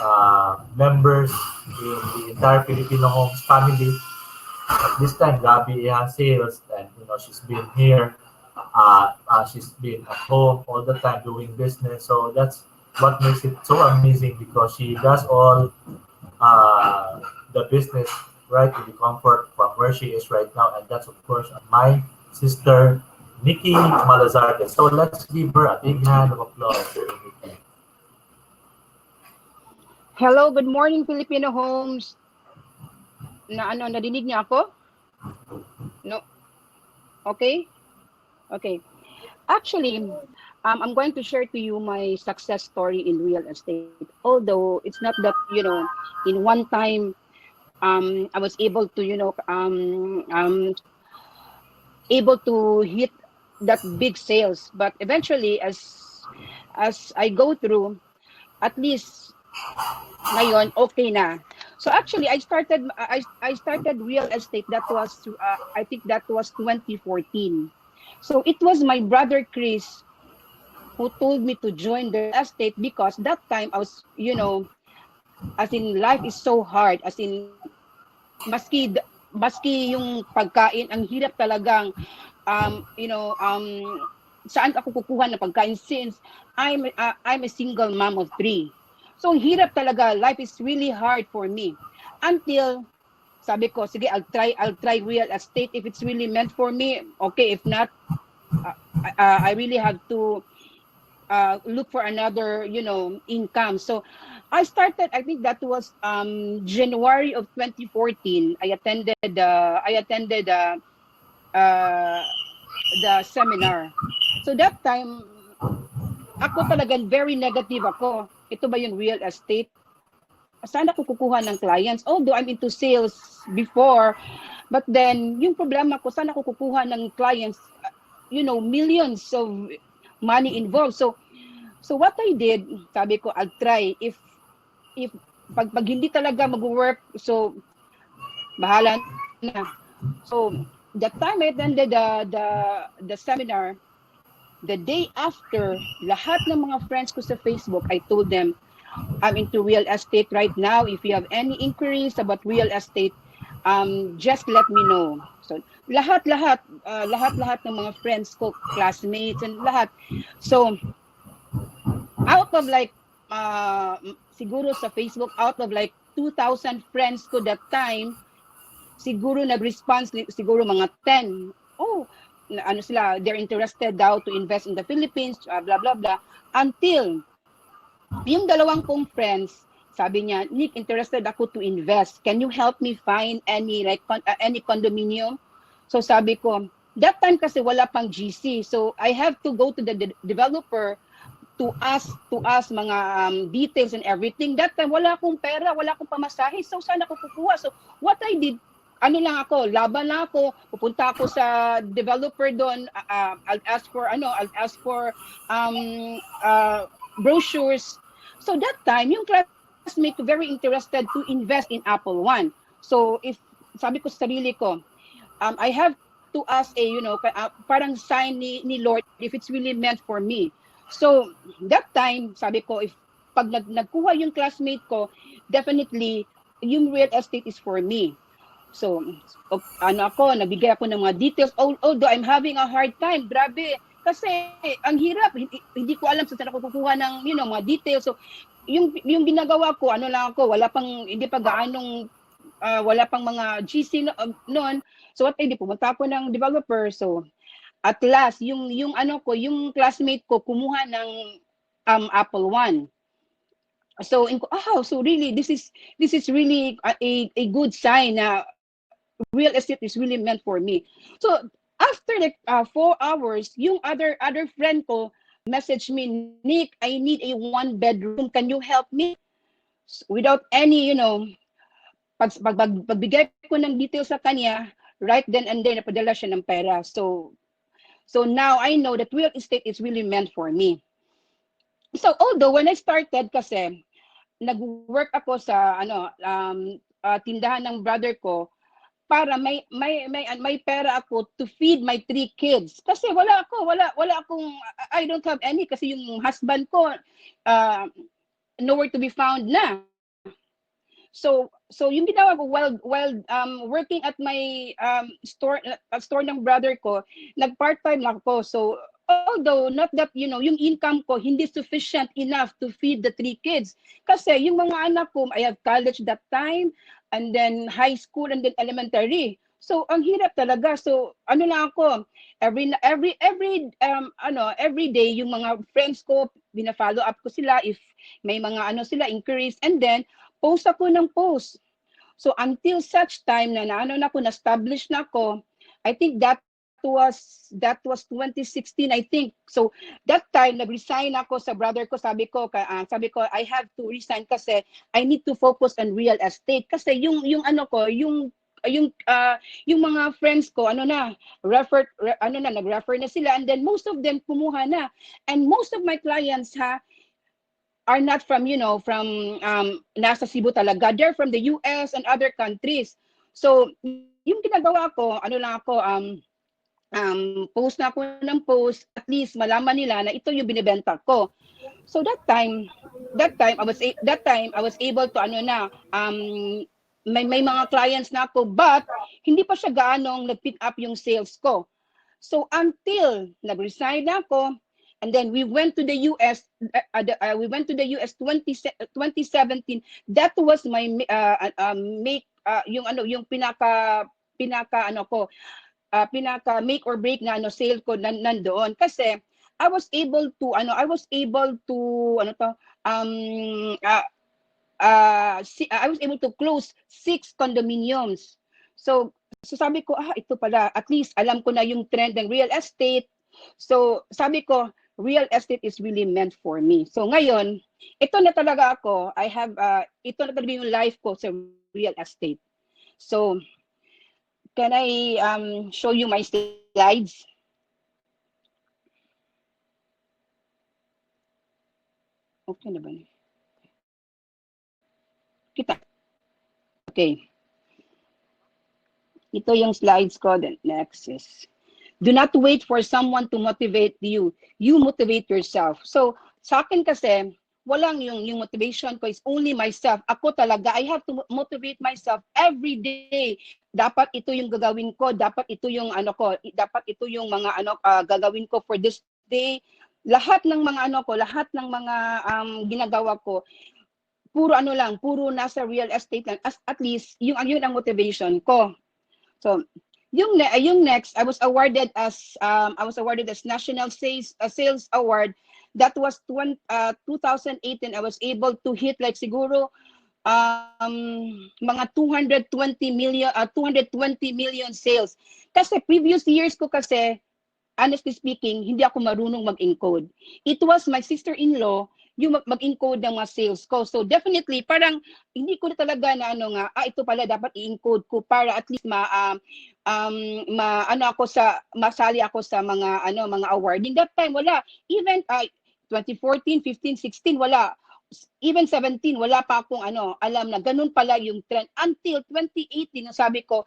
members in the entire Filipino Homes family. At this time, Gabi has sales, and she's been here. She's been at home all the time doing business. So that's what makes it so amazing, because she does all the business right in the comfort from where she is right now. And that's, of course, my sister, Nikki Malazarte. So let's give her a big hand of applause. Hello, good morning, Filipino Homes. Nadinig niya ako? No? Okay? Okay. Actually, I'm going to share to you my success story in real estate. Although it's not that, in one time, I was able to, able to hit that big sales. But eventually, as I go through, at least ngayon, okay na. So actually, I started real estate. That was I think that was 2014. So it was my brother Chris who told me to join the real estate, because that time I was, as in, life is so hard. As in, maski yung pagkain, ang hirap talagang, saan ako kukuha na pagkain, since I'm a single mom of 3. So hirap talaga. Life is really hard for me. Until sabi ko, sige, I'll try real estate if it's really meant for me. Okay, if not, I really have to look for another, income. So I started, I think that was January of 2014. I attended the seminar. So that time, ako talagang very negative ako. Ito ba yung real estate? Saan ako kukuha ng clients? Although I'm into sales before, but then yung problema ko, saan ako kukuha ng clients? Millions of money involved. So what I did, sabi ko, I'll try. If pag hindi talaga mag-work, so bahala na. So that time I attended the seminar, the day after, lahat ng mga friends ko sa Facebook, I told them, I'm into real estate right now. If you have any inquiries about real estate, just let me know. So lahat ng mga friends ko, classmates and lahat. So out of like siguro sa Facebook, out of like 2,000 friends ko that time, siguro nag-response siguro mga 10. Oh, ano sila, they're interested daw to invest in the Philippines, blah blah blah, until yung dalawang kong friends, sabi niya, Nick, interested ako to invest. Can you help me find any any condominium? So sabi ko, that time kasi wala pang GC. So I have to go to the developer to ask mga details and everything. That time wala akong pera, wala akong pamasahe. So saan ako kukuha? So what I did, laban lang ako, pupunta ako sa developer doon, I'll ask for brochures. So that time, yung classmate ko very interested to invest in Apple One. So sabi ko sa sarili ko, I have to ask parang sign ni Lord if it's really meant for me. So that time, sabi ko, if pag nagkuha yung classmate ko, definitely yung real estate is for me. So nabigay ako ng mga details, although I'm having a hard time, grabe. Kasi ang hirap, hindi ko alam saan ako kukuha ng mga details. So yung ginagawa ko, wala pang mga GC noon. So what I did, pumunta ako ng developer. So at last, yung classmate ko kumuha ng Apple One. So so really this is really a good sign na real estate is really meant for me. So after like 4 hours, yung other friend ko message me, Nick, I need a 1-bedroom. Can you help me? Without any, pagbigay ko ng details sa kanya, right then and there, napadala siya ng pera. So now I know that real estate is really meant for me. So although when I started kasi, nag-work ako sa tindahan ng brother ko, para may pera ako to feed my 3 kids. Kasi wala akong, I don't have any kasi yung husband ko nowhere to be found na. So yung ginawa ko while working at my store ng brother ko, nag-part-time lang ako. So although not that yung income ko hindi sufficient enough to feed the 3 kids. Kasi yung mga anak ko, I have college that time, and then high school, and then elementary. So ang hirap talaga. So ako, every day yung mga friends ko, bina-follow up ko sila if may mga sila increase, and then post ako ng post. So until such time na na-establish na ako, I think that was 2016, I think. So that time nag-resign ako sa brother ko, sabi ko I have to resign kasi I need to focus on real estate kasi yung mga friends ko nag-refer na sila, and then most of them kumuha na, and most of my clients are not from nasa Cebu talaga, they're from the US and other countries. So yung ginagawa ko post na ako ng post, at least malaman nila na ito yung binibenta ko. So that time I was able to may mga clients na ako, but hindi pa siya gaanong nag-pick up yung sales ko. So until nag-resign ako, And then we went to the US. We went to the US 2017. That was my yung pinaka ano ko, pinaka make or break na sale ko nandoon kasi I was able to I was able to close 6 condominiums. So sabi ko, ito pala, at least alam ko na yung trend ng real estate. So sabi ko, real estate is really meant for me. So ngayon, ito na talaga ako. Ito na talaga yung life ko sa real estate. So can I show you my slides? Okay na ba? Kita. Okay. Ito yung slides ko. Then next is, do not wait for someone to motivate you. You motivate yourself. So sa akin kasi, walang yung motivation ko is only myself. Ako talaga, I have to motivate myself every day. Dapat ito yung gagawin ko, dapat ito yung dapat ito yung mga gagawin ko for this day. Lahat ng mga lahat ng mga ginagawa ko, puro nasa real estate lang. At least yun ang motivation ko. So yung next, I was awarded as National Sales Award. That was 2018. I was able to hit like siguro mga 220 million sales. Kasi previous years ko kasi, honestly speaking, hindi ako marunong mag-encode. It was my sister-in-law yung mag-encode ng mga sales ko. So definitely, parang hindi ko na talaga na ito pala dapat i-encode ko para at least masali ako sa mga mga awarding. That time wala. Even 2014, 15, 16 wala. Even 17 wala pa akong alam na ganun pala yung trend until 2018 sabi ko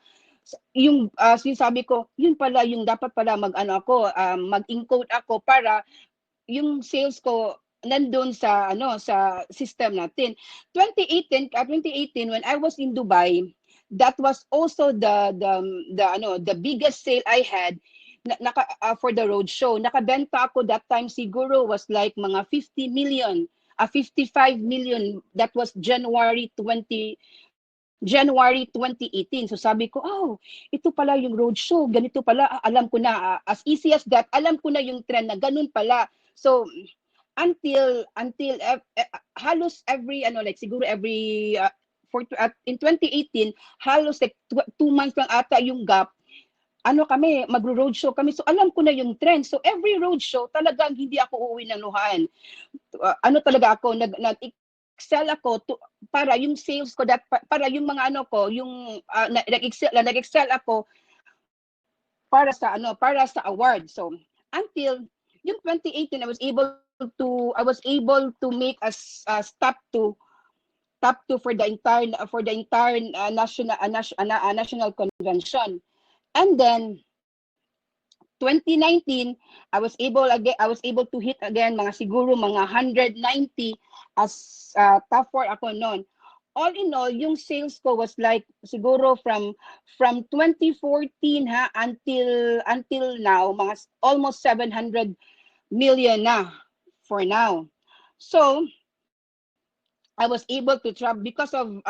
yung sinasabi ko yun pala yung dapat pala mag-encode ako para yung sales ko nandun sa sa system natin. 2018 when I was in Dubai, that was also the biggest sale I had for the road show. Nakabenta ako that time siguro was like mga 50 million, 55 million. That was January 2018. So sabi ko, ito pala yung road show. Ganito pala, alam ko na. As easy as that, alam ko na yung trend na ganun pala. So until halos every siguro every in 2018 halos like 2 months lang ata yung gap kami magro-roadshow kami, so alam ko na yung trend. So every roadshow talagang hindi ako uuwi ng luhaan. Talaga ako nag-excel ako para yung sales ko para yung mga yung nag-excel ako para sa award. So until yung 2018 I was able to make as top two for the entire national convention. And then 2019 I was able to hit again mga siguro mga 190 as top 4 ako noon. All in all, yung sales ko was like siguro from 2014 until now mga almost 700 million na for now. So I was able to travel because of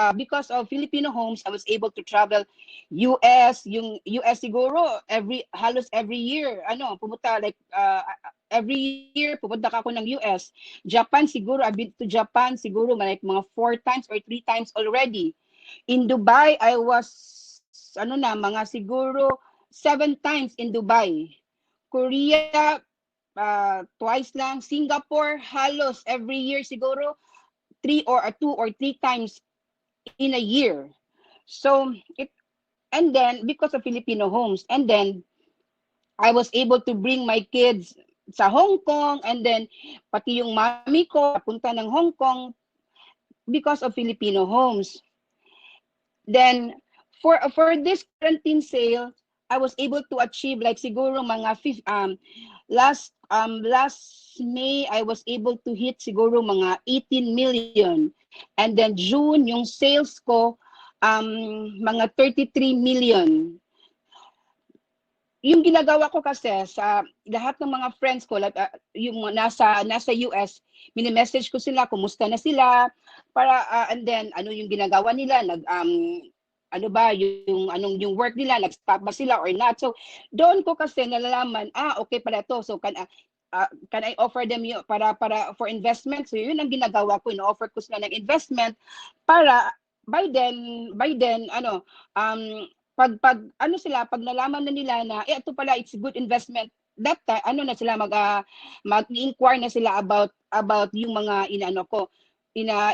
Filipino Homes. I was able to travel US, yung US siguro halos every year pumunta like every year pupunta ako ng US. Japan siguro, I've been to Japan siguro like mga 4 times or 3 times already. In Dubai I was mga siguro 7 times in Dubai. Korea twice lang. Singapore halos every year siguro 2 or 3 times in a year. So and then because of Filipino Homes, and then I was able to bring my kids sa Hong Kong, and then pati yung mami ko punta ng Hong Kong because of Filipino Homes. Then for this quarantine sale, I was able to achieve like siguro mga last May I was able to hit siguro mga 18 million, and then June yung sales ko mga 33 million. yung ginagawa ko kasi sa lahat ng mga friends ko, like, yung mga nasa US, mini-message ko sila, kumusta na sila, para and then ano yung ginagawa nila, ano ba yung work nila, nag-stop ba sila or not. So doon ko kasi nalalaman, okay pala to. So can I offer them yung para for investment? So yun ang ginagawa ko, ino-offer ko sila ng investment para by then pag ano sila, pag nalaman na nila na ito pala, it's a good investment, that time ano na sila mag-inquire na sila about yung mga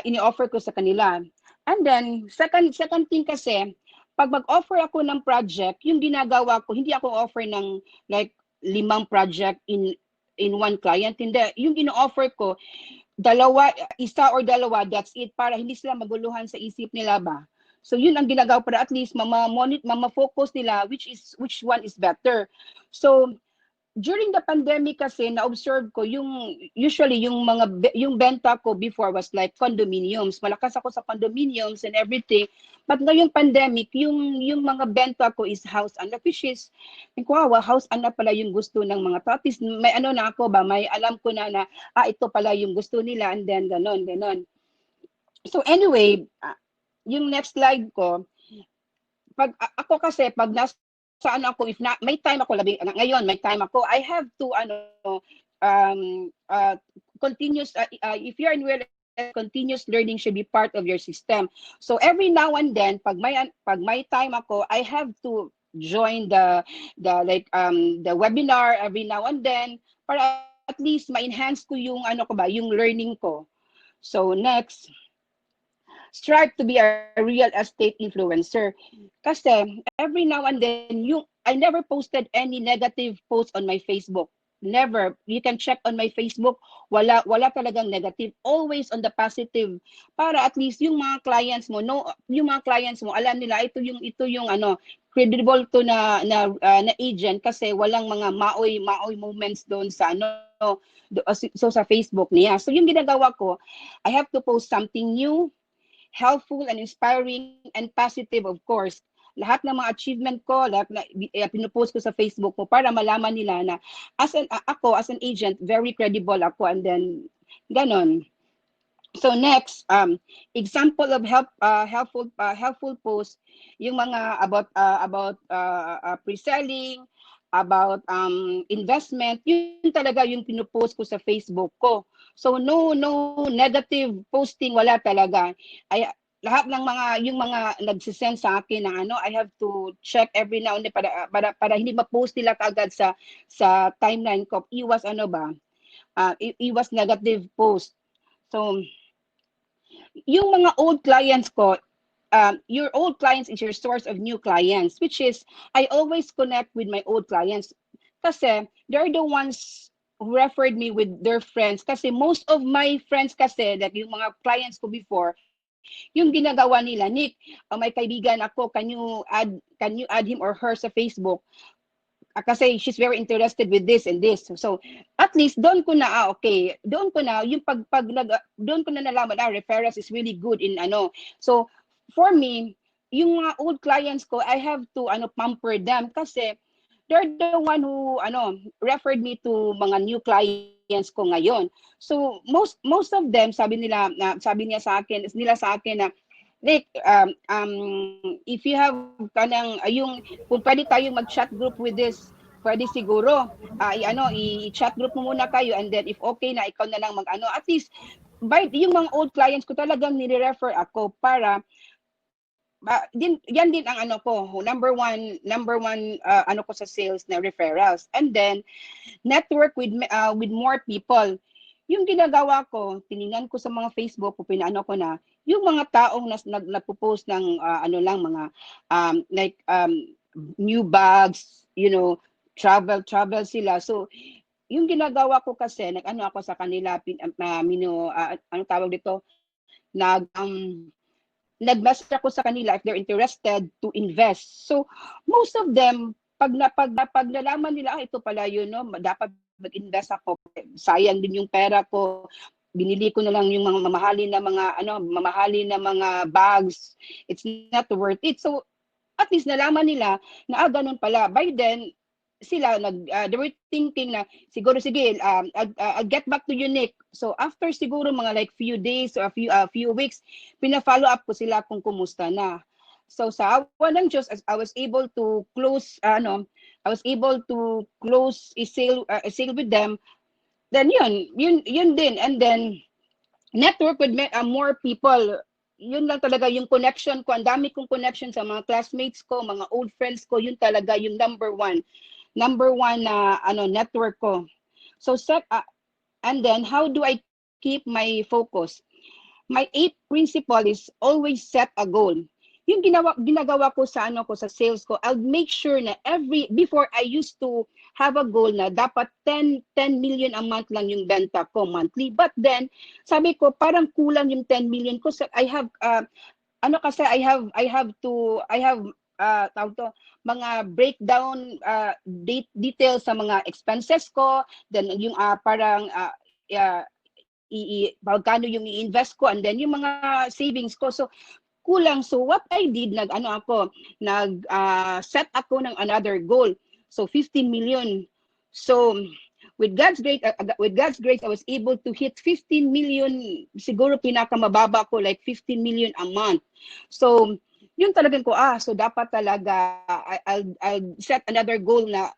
ini-offer ko sa kanila. And then second thing kasi, pag mag-offer ako ng project, yung ginagawa ko, hindi ako offer ng like 5 project in one client. Hindi, yung ino-offer ko, isa or dalawa, that's it, para hindi sila maguluhan sa isip nila ba. So yun ang ginagawa para at least mama-focus nila which one is better. So during the pandemic kasi na-observe ko usually yung benta ko before was like condominiums. Malakas ako sa condominiums and everything. But ngayong pandemic, yung mga benta ko is house and which is house and pala yung gusto ng mga tao. At least may na ako ba, may alam ko na ito pala yung gusto nila, and then ganon. So anyway, yung next slide ko, pag ako kasi pag nasa ako, if na may time ako, ngayon may time ako, I have to continuous if you're in real estate, continuous learning should be part of your system. So every now and then, pag may time ako, I have to join the webinar every now and then para at least ma-enhance ko yung yung learning ko. So next, strive to be a real estate influencer. Kasi every now and then, I never posted any negative post on my Facebook. Never. You can check on my Facebook. Wala talagang negative. Always on the positive. Para at least yung mga clients mo, alam nila ito yung credible to na agent, kasi walang mga maoy moments doon sa so sa Facebook niya. So yung ginagawa ko, I have to post something new, helpful and inspiring and positive, of course. Lahat ng mga achievement ko, lahat na pinupost ko sa Facebook ko para malaman nila na as an agent, very credible ako, and then ganon. So next, example of helpful post, yung mga about pre-selling, about investment, yun talaga yung pinupost ko sa Facebook ko. So no negative posting, wala talaga. Lahat ng yung mga nagsisend sa akin ng I have to check every now and then para hindi ma-post nila kaagad sa timeline ko. Iwas iwas negative post. So yung mga old clients ko, your old clients is your source of new clients, which is I always connect with my old clients kasi they're the ones who referred me with their friends. Kasi most of my friends kasi, like yung mga clients ko before, yung ginagawa nila, Nick, may kaibigan ako, can you add him or her sa Facebook? Kasi she's very interested with this and this. So at least doon ko na okay, doon ko na yung doon ko na nalaman referrals is really good in So for me, yung mga old clients ko, I have to pamper them kasi they're the one who referred me to mga new clients ko ngayon. So most of them sabi niya sa akin na Nick, if you have kung pwede tayong mag-chat group with this, pwede siguro i-chat group mo muna kayo, and then if okay na, ikaw na lang at least yung mga old clients ko talagang nire-refer ako para yan din ang number one ko sa sales na referrals. And then network with more people. Yung ginagawa ko, tiningnan ko sa mga Facebook, pinaano ko na yung mga taong nagpo-post ng mga new bags, travel sila. So yung ginagawa ko kasi, ako sa kanila, tawag dito, nag-message ako sa kanila if they're interested to invest. So most of them, pag nalaman nila, ito pala yun, dapat mag-invest ako, sayang din yung pera ko, binili ko na lang yung mga mamahalin na mga bags, it's not worth it. So at least nalaman nila na ganun pala. By then, sila they were thinking na siguro sige I'll get back to you Nick. So after siguro mga like few days or a few weeks, pina-follow up ko sila kung kumusta na. So sa awa ng Diyos, I was able to close I was able to close a sale with them. Then yun din, and then network with more people. Yun lang talaga yung connection ko. Ang dami kong connection sa mga classmates ko, mga old friends ko. Yun talaga yung number one na network ko. So and then how do I keep my focus? My 8th principle is always set a goal. Yung ginagawa ko sa sa sales ko, I'll make sure na before I used to have a goal na dapat 10 million a month lang yung benta ko monthly. But then sabi ko parang kulang yung 10 million ko. So I have mga breakdown details sa mga expenses ko, then yung magkano yung i-invest ko, and then yung mga savings ko. So kulang. So what I did, set ako ng another goal. So 15 million. So with God's grace, I was able to hit 15 million. Siguro pinakamababa ko like 15 million a month. So yun talagang ko, so dapat talaga I'll set another goal na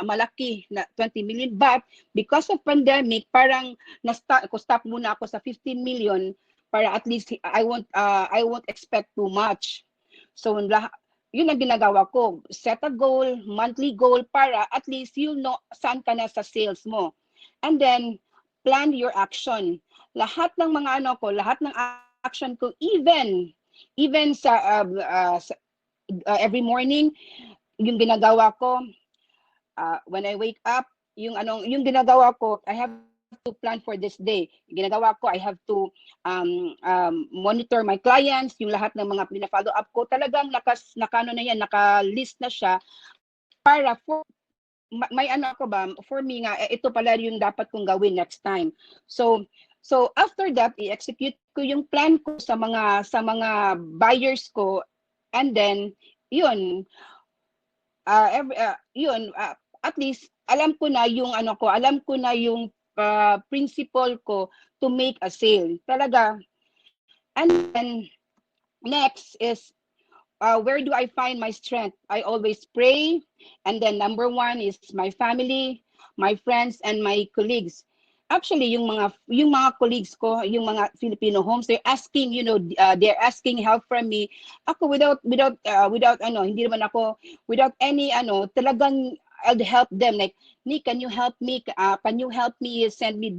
malaki na 20 million. But because of pandemic, parang stop muna ako sa 15 million para at least I won't expect too much. So yun ang ginagawa ko. Set a goal, monthly goal, para at least you'll know saan ka na sa sales mo. And then plan your action. Lahat ng mga lahat ng action ko, even sa every morning, yung ginagawa ko when I wake up, yung ginagawa ko, I have to plan for this day. Ginagawa ko, I have to monitor my clients, yung lahat ng mga pina-follow up ko, talagang naka-list na siya para for me nga, ito pala yung dapat kong gawin next time. So after that, i-execute ko yung plan ko sa mga buyers ko, and then at least alam ko na yung principle ko to make a sale talaga. And then next is where do I find my strength? I always pray, and then number 1 is my family, my friends, and my colleagues. Actually, yung mga colleagues ko, yung mga Filipino homes, they're asking help from me. Ako without hindi naman ako without any talagang I'll help them, like, Nick, can you help me? Can you help me send me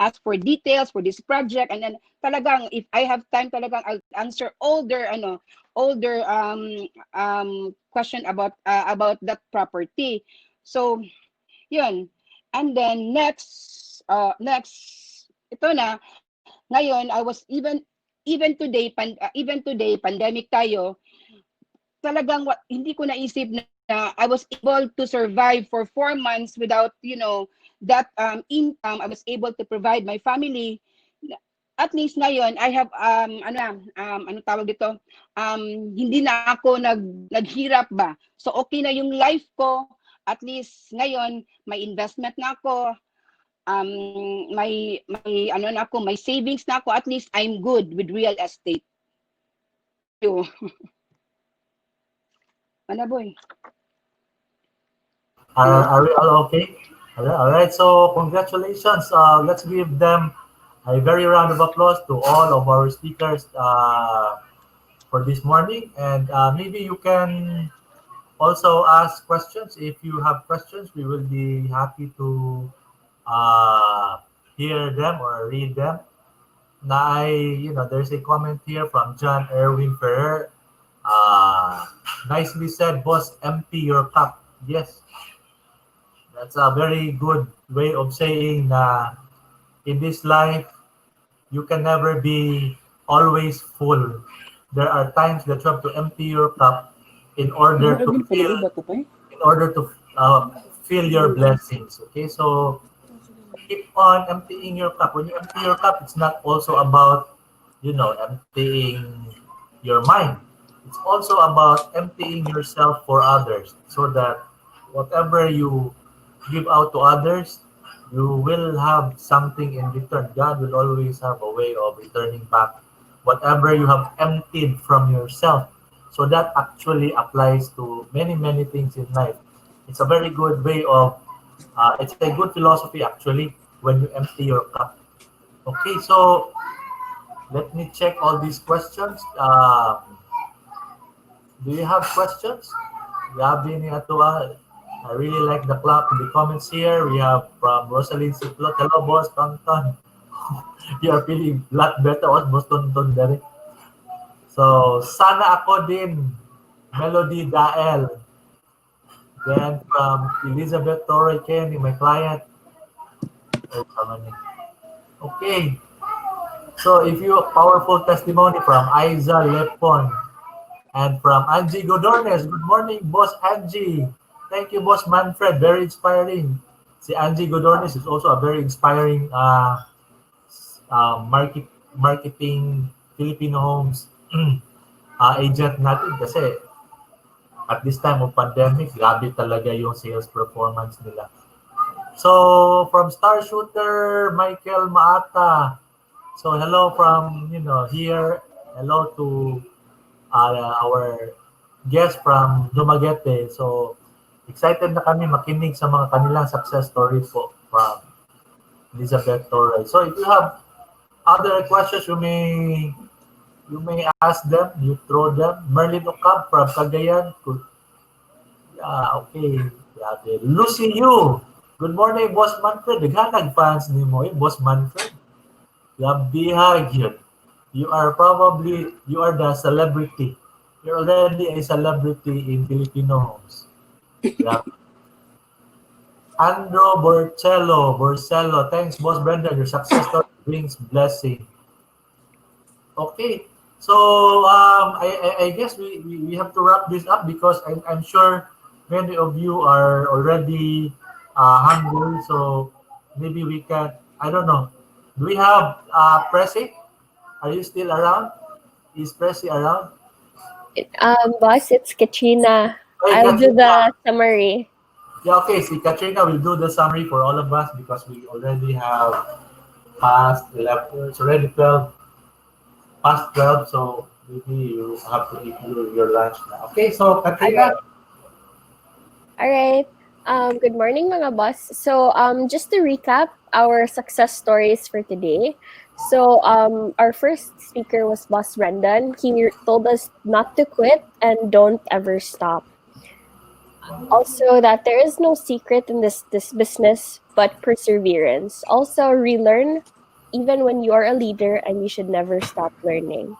ask for details for this project? And then talagang if I have time, talagang I'll answer all their question about that property. So yun. And then next ito na ngayon, I was even today pandemic tayo, talagang hindi ko naisip na I was able to survive for 4 months without that income. I was able to provide my family. At least ngayon I have tawag dito, hindi na ako naghirap ba. So okay na yung life ko. At least ngayon may investment na ako. May savings na ako. At least I'm good with real estate. Boy? Are we all okay? All right. So congratulations. Let's give them a very round of applause to all of our speakers for this morning. And maybe you can also ask questions. If you have questions, we will be happy to hear them or read them. There's a comment here from John Erwin Ferrer. Nicely said, boss, empty your cup. Yes. That's a very good way of saying that in this life, you can never be always full. There are times that you have to empty your cup in order to fill your blessings. Okay, so keep on emptying your cup. When you empty your cup, it's not also about emptying your mind. It's also about emptying yourself for others, so that whatever you give out to others, you will have something in return. God will always have a way of returning back whatever you have emptied from yourself. So that actually applies to many, many things in life. It's a very good way of, it's a good philosophy actually when you empty your cup. Okay, so let me check all these questions. Do you have questions? Gabi ni Atua. I really like the clap in the comments here. We have from Rosalind Siplot. Hello, boss. Tonton. You are feeling a lot better. Boss Tonton dari. So, sana ako din. Melody Dael. Then from Elizabeth Torre Kenny, my client. Okay. So, if you powerful testimony from Aiza Lepon and from Angie Godornes. Good morning, boss Angie. Thank you, boss Manfred. Very inspiring. Si Angie Godornes is also a very inspiring marketing Filipino homes agent natin kasi at this time of pandemic, grabe talaga yung sales performance nila. So, from Star Shooter, Michael Maata. So, hello from, here. Hello to our guest from Dumaguete. So, excited na kami makinig sa mga kanilang success stories po from Elizabeth Torres. So, if you have other questions, you may ask them, you throw them. Merlin Ocamp from Cagayan. Okay. Lucy Yu. Good morning, Boss Manfred. Naghanag fans ni mo, Boss Manfred. Labihag yun. You are the celebrity. You're already a celebrity in Filipino homes. Yeah. Andro Borcello. Thanks, Boss Brendan. Your success story brings blessing. Okay. So I guess we have to wrap this up because I'm sure many of you are already hungry. So maybe we can, I don't know. Do we have Pressy? Are you still around? Is Pressy around? Boss, it's Katrina. Hey, I'll do Katrina. the summary. Yeah, okay. See, Katrina will do the summary for all of us because we already have past 11. It's already 12. Past 12, so maybe you have to eat your lunch now. Okay, so Katrina. All right. Good morning, mga boss. So, just to recap our success stories for today. So, our first speaker was Boss Brendan. He told us not to quit and don't ever stop. Also, that there is no secret in this business but perseverance. Also, relearn even when you are a leader, and you should never stop learning.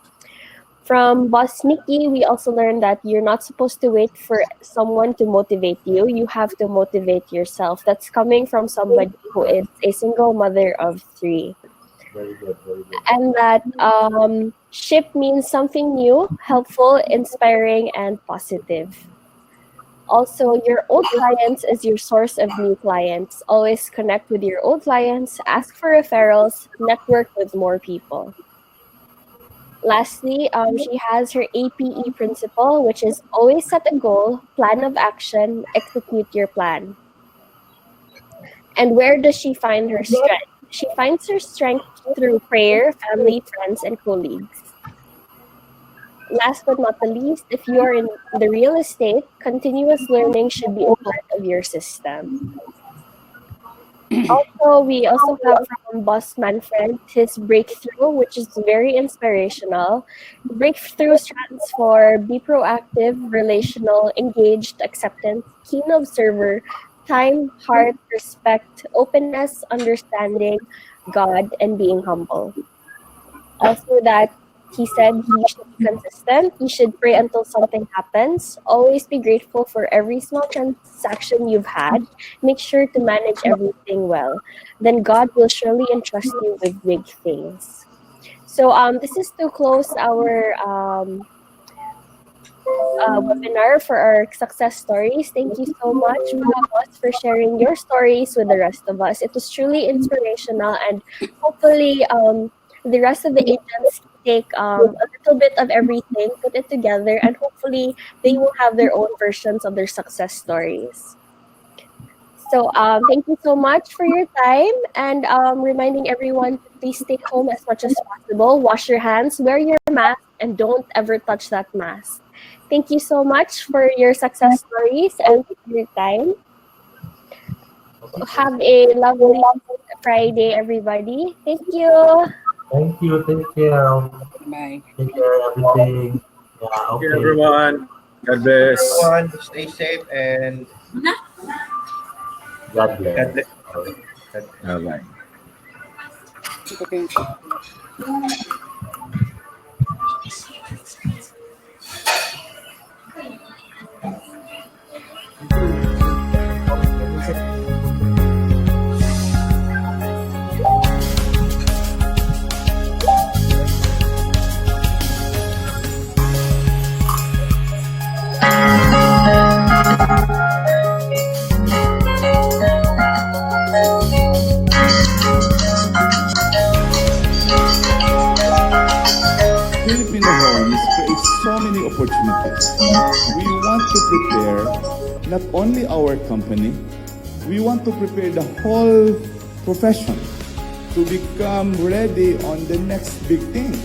From Boss Nikki, we also learned that you're not supposed to wait for someone to motivate you. You have to motivate yourself. That's coming from somebody who is a single mother of 3. Very good, very good. And that ship means something new, helpful, inspiring, and positive. Also, your old clients is your source of new clients. Always connect with your old clients, ask for referrals, network with more people. Lastly, she has her APE principle, which is always set a goal, plan of action, execute your plan. And where does she find her strength? She finds her strength through prayer, family, friends, and colleagues. Last but not the least, if you are in the real estate, continuous learning should be a part of your system. Also, we also have from Boss Manfred his breakthrough, which is very inspirational. Breakthrough stands for be proactive, relational, engaged, acceptance, keen observer, time, heart, respect, openness, understanding, God, and being humble. Also, that he said he should be consistent. He should pray until something happens. Always be grateful for every small transaction you've had. Make sure to manage everything well. Then God will surely entrust you with big things. So this is to close our webinar for our success stories. Thank you so much, mga boss, for sharing your stories with the rest of us. It was truly inspirational, and hopefully the rest of the agents take a little bit of everything, put it together, and hopefully they will have their own versions of their success stories. So thank you so much for your time, and reminding everyone to please stay home as much as possible. Wash your hands, wear your mask, and don't ever touch that mask. Thank you so much for your success stories and for your time. Have a lovely Friday, everybody. Thank you. Thank you. Take care. Bye. Take care, everything. Yeah, Thank you, okay. everyone. God bless. Everyone, stay safe and God bless. God bless. Bye-bye. Filipino homes create so many opportunities. We want to prepare not only our company, we want to prepare the whole profession to become ready on the next big thing.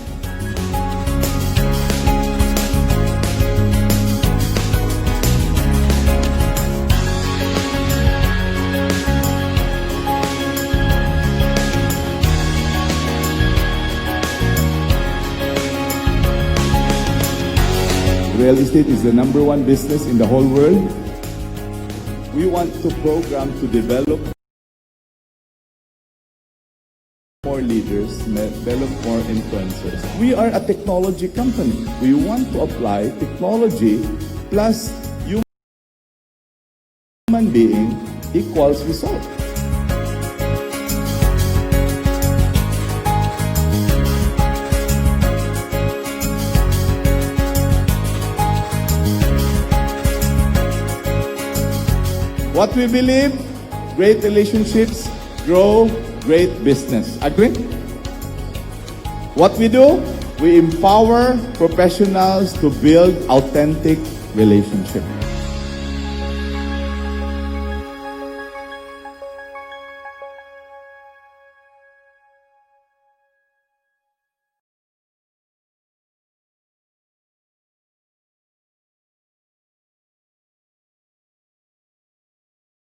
Real estate is the #1 business in the whole world. We want to program to develop more leaders, develop more influencers. We are a technology company. We want to apply technology plus human being equals result. What we believe, great relationships grow great business. Agree? What we do, we empower professionals to build authentic relationships.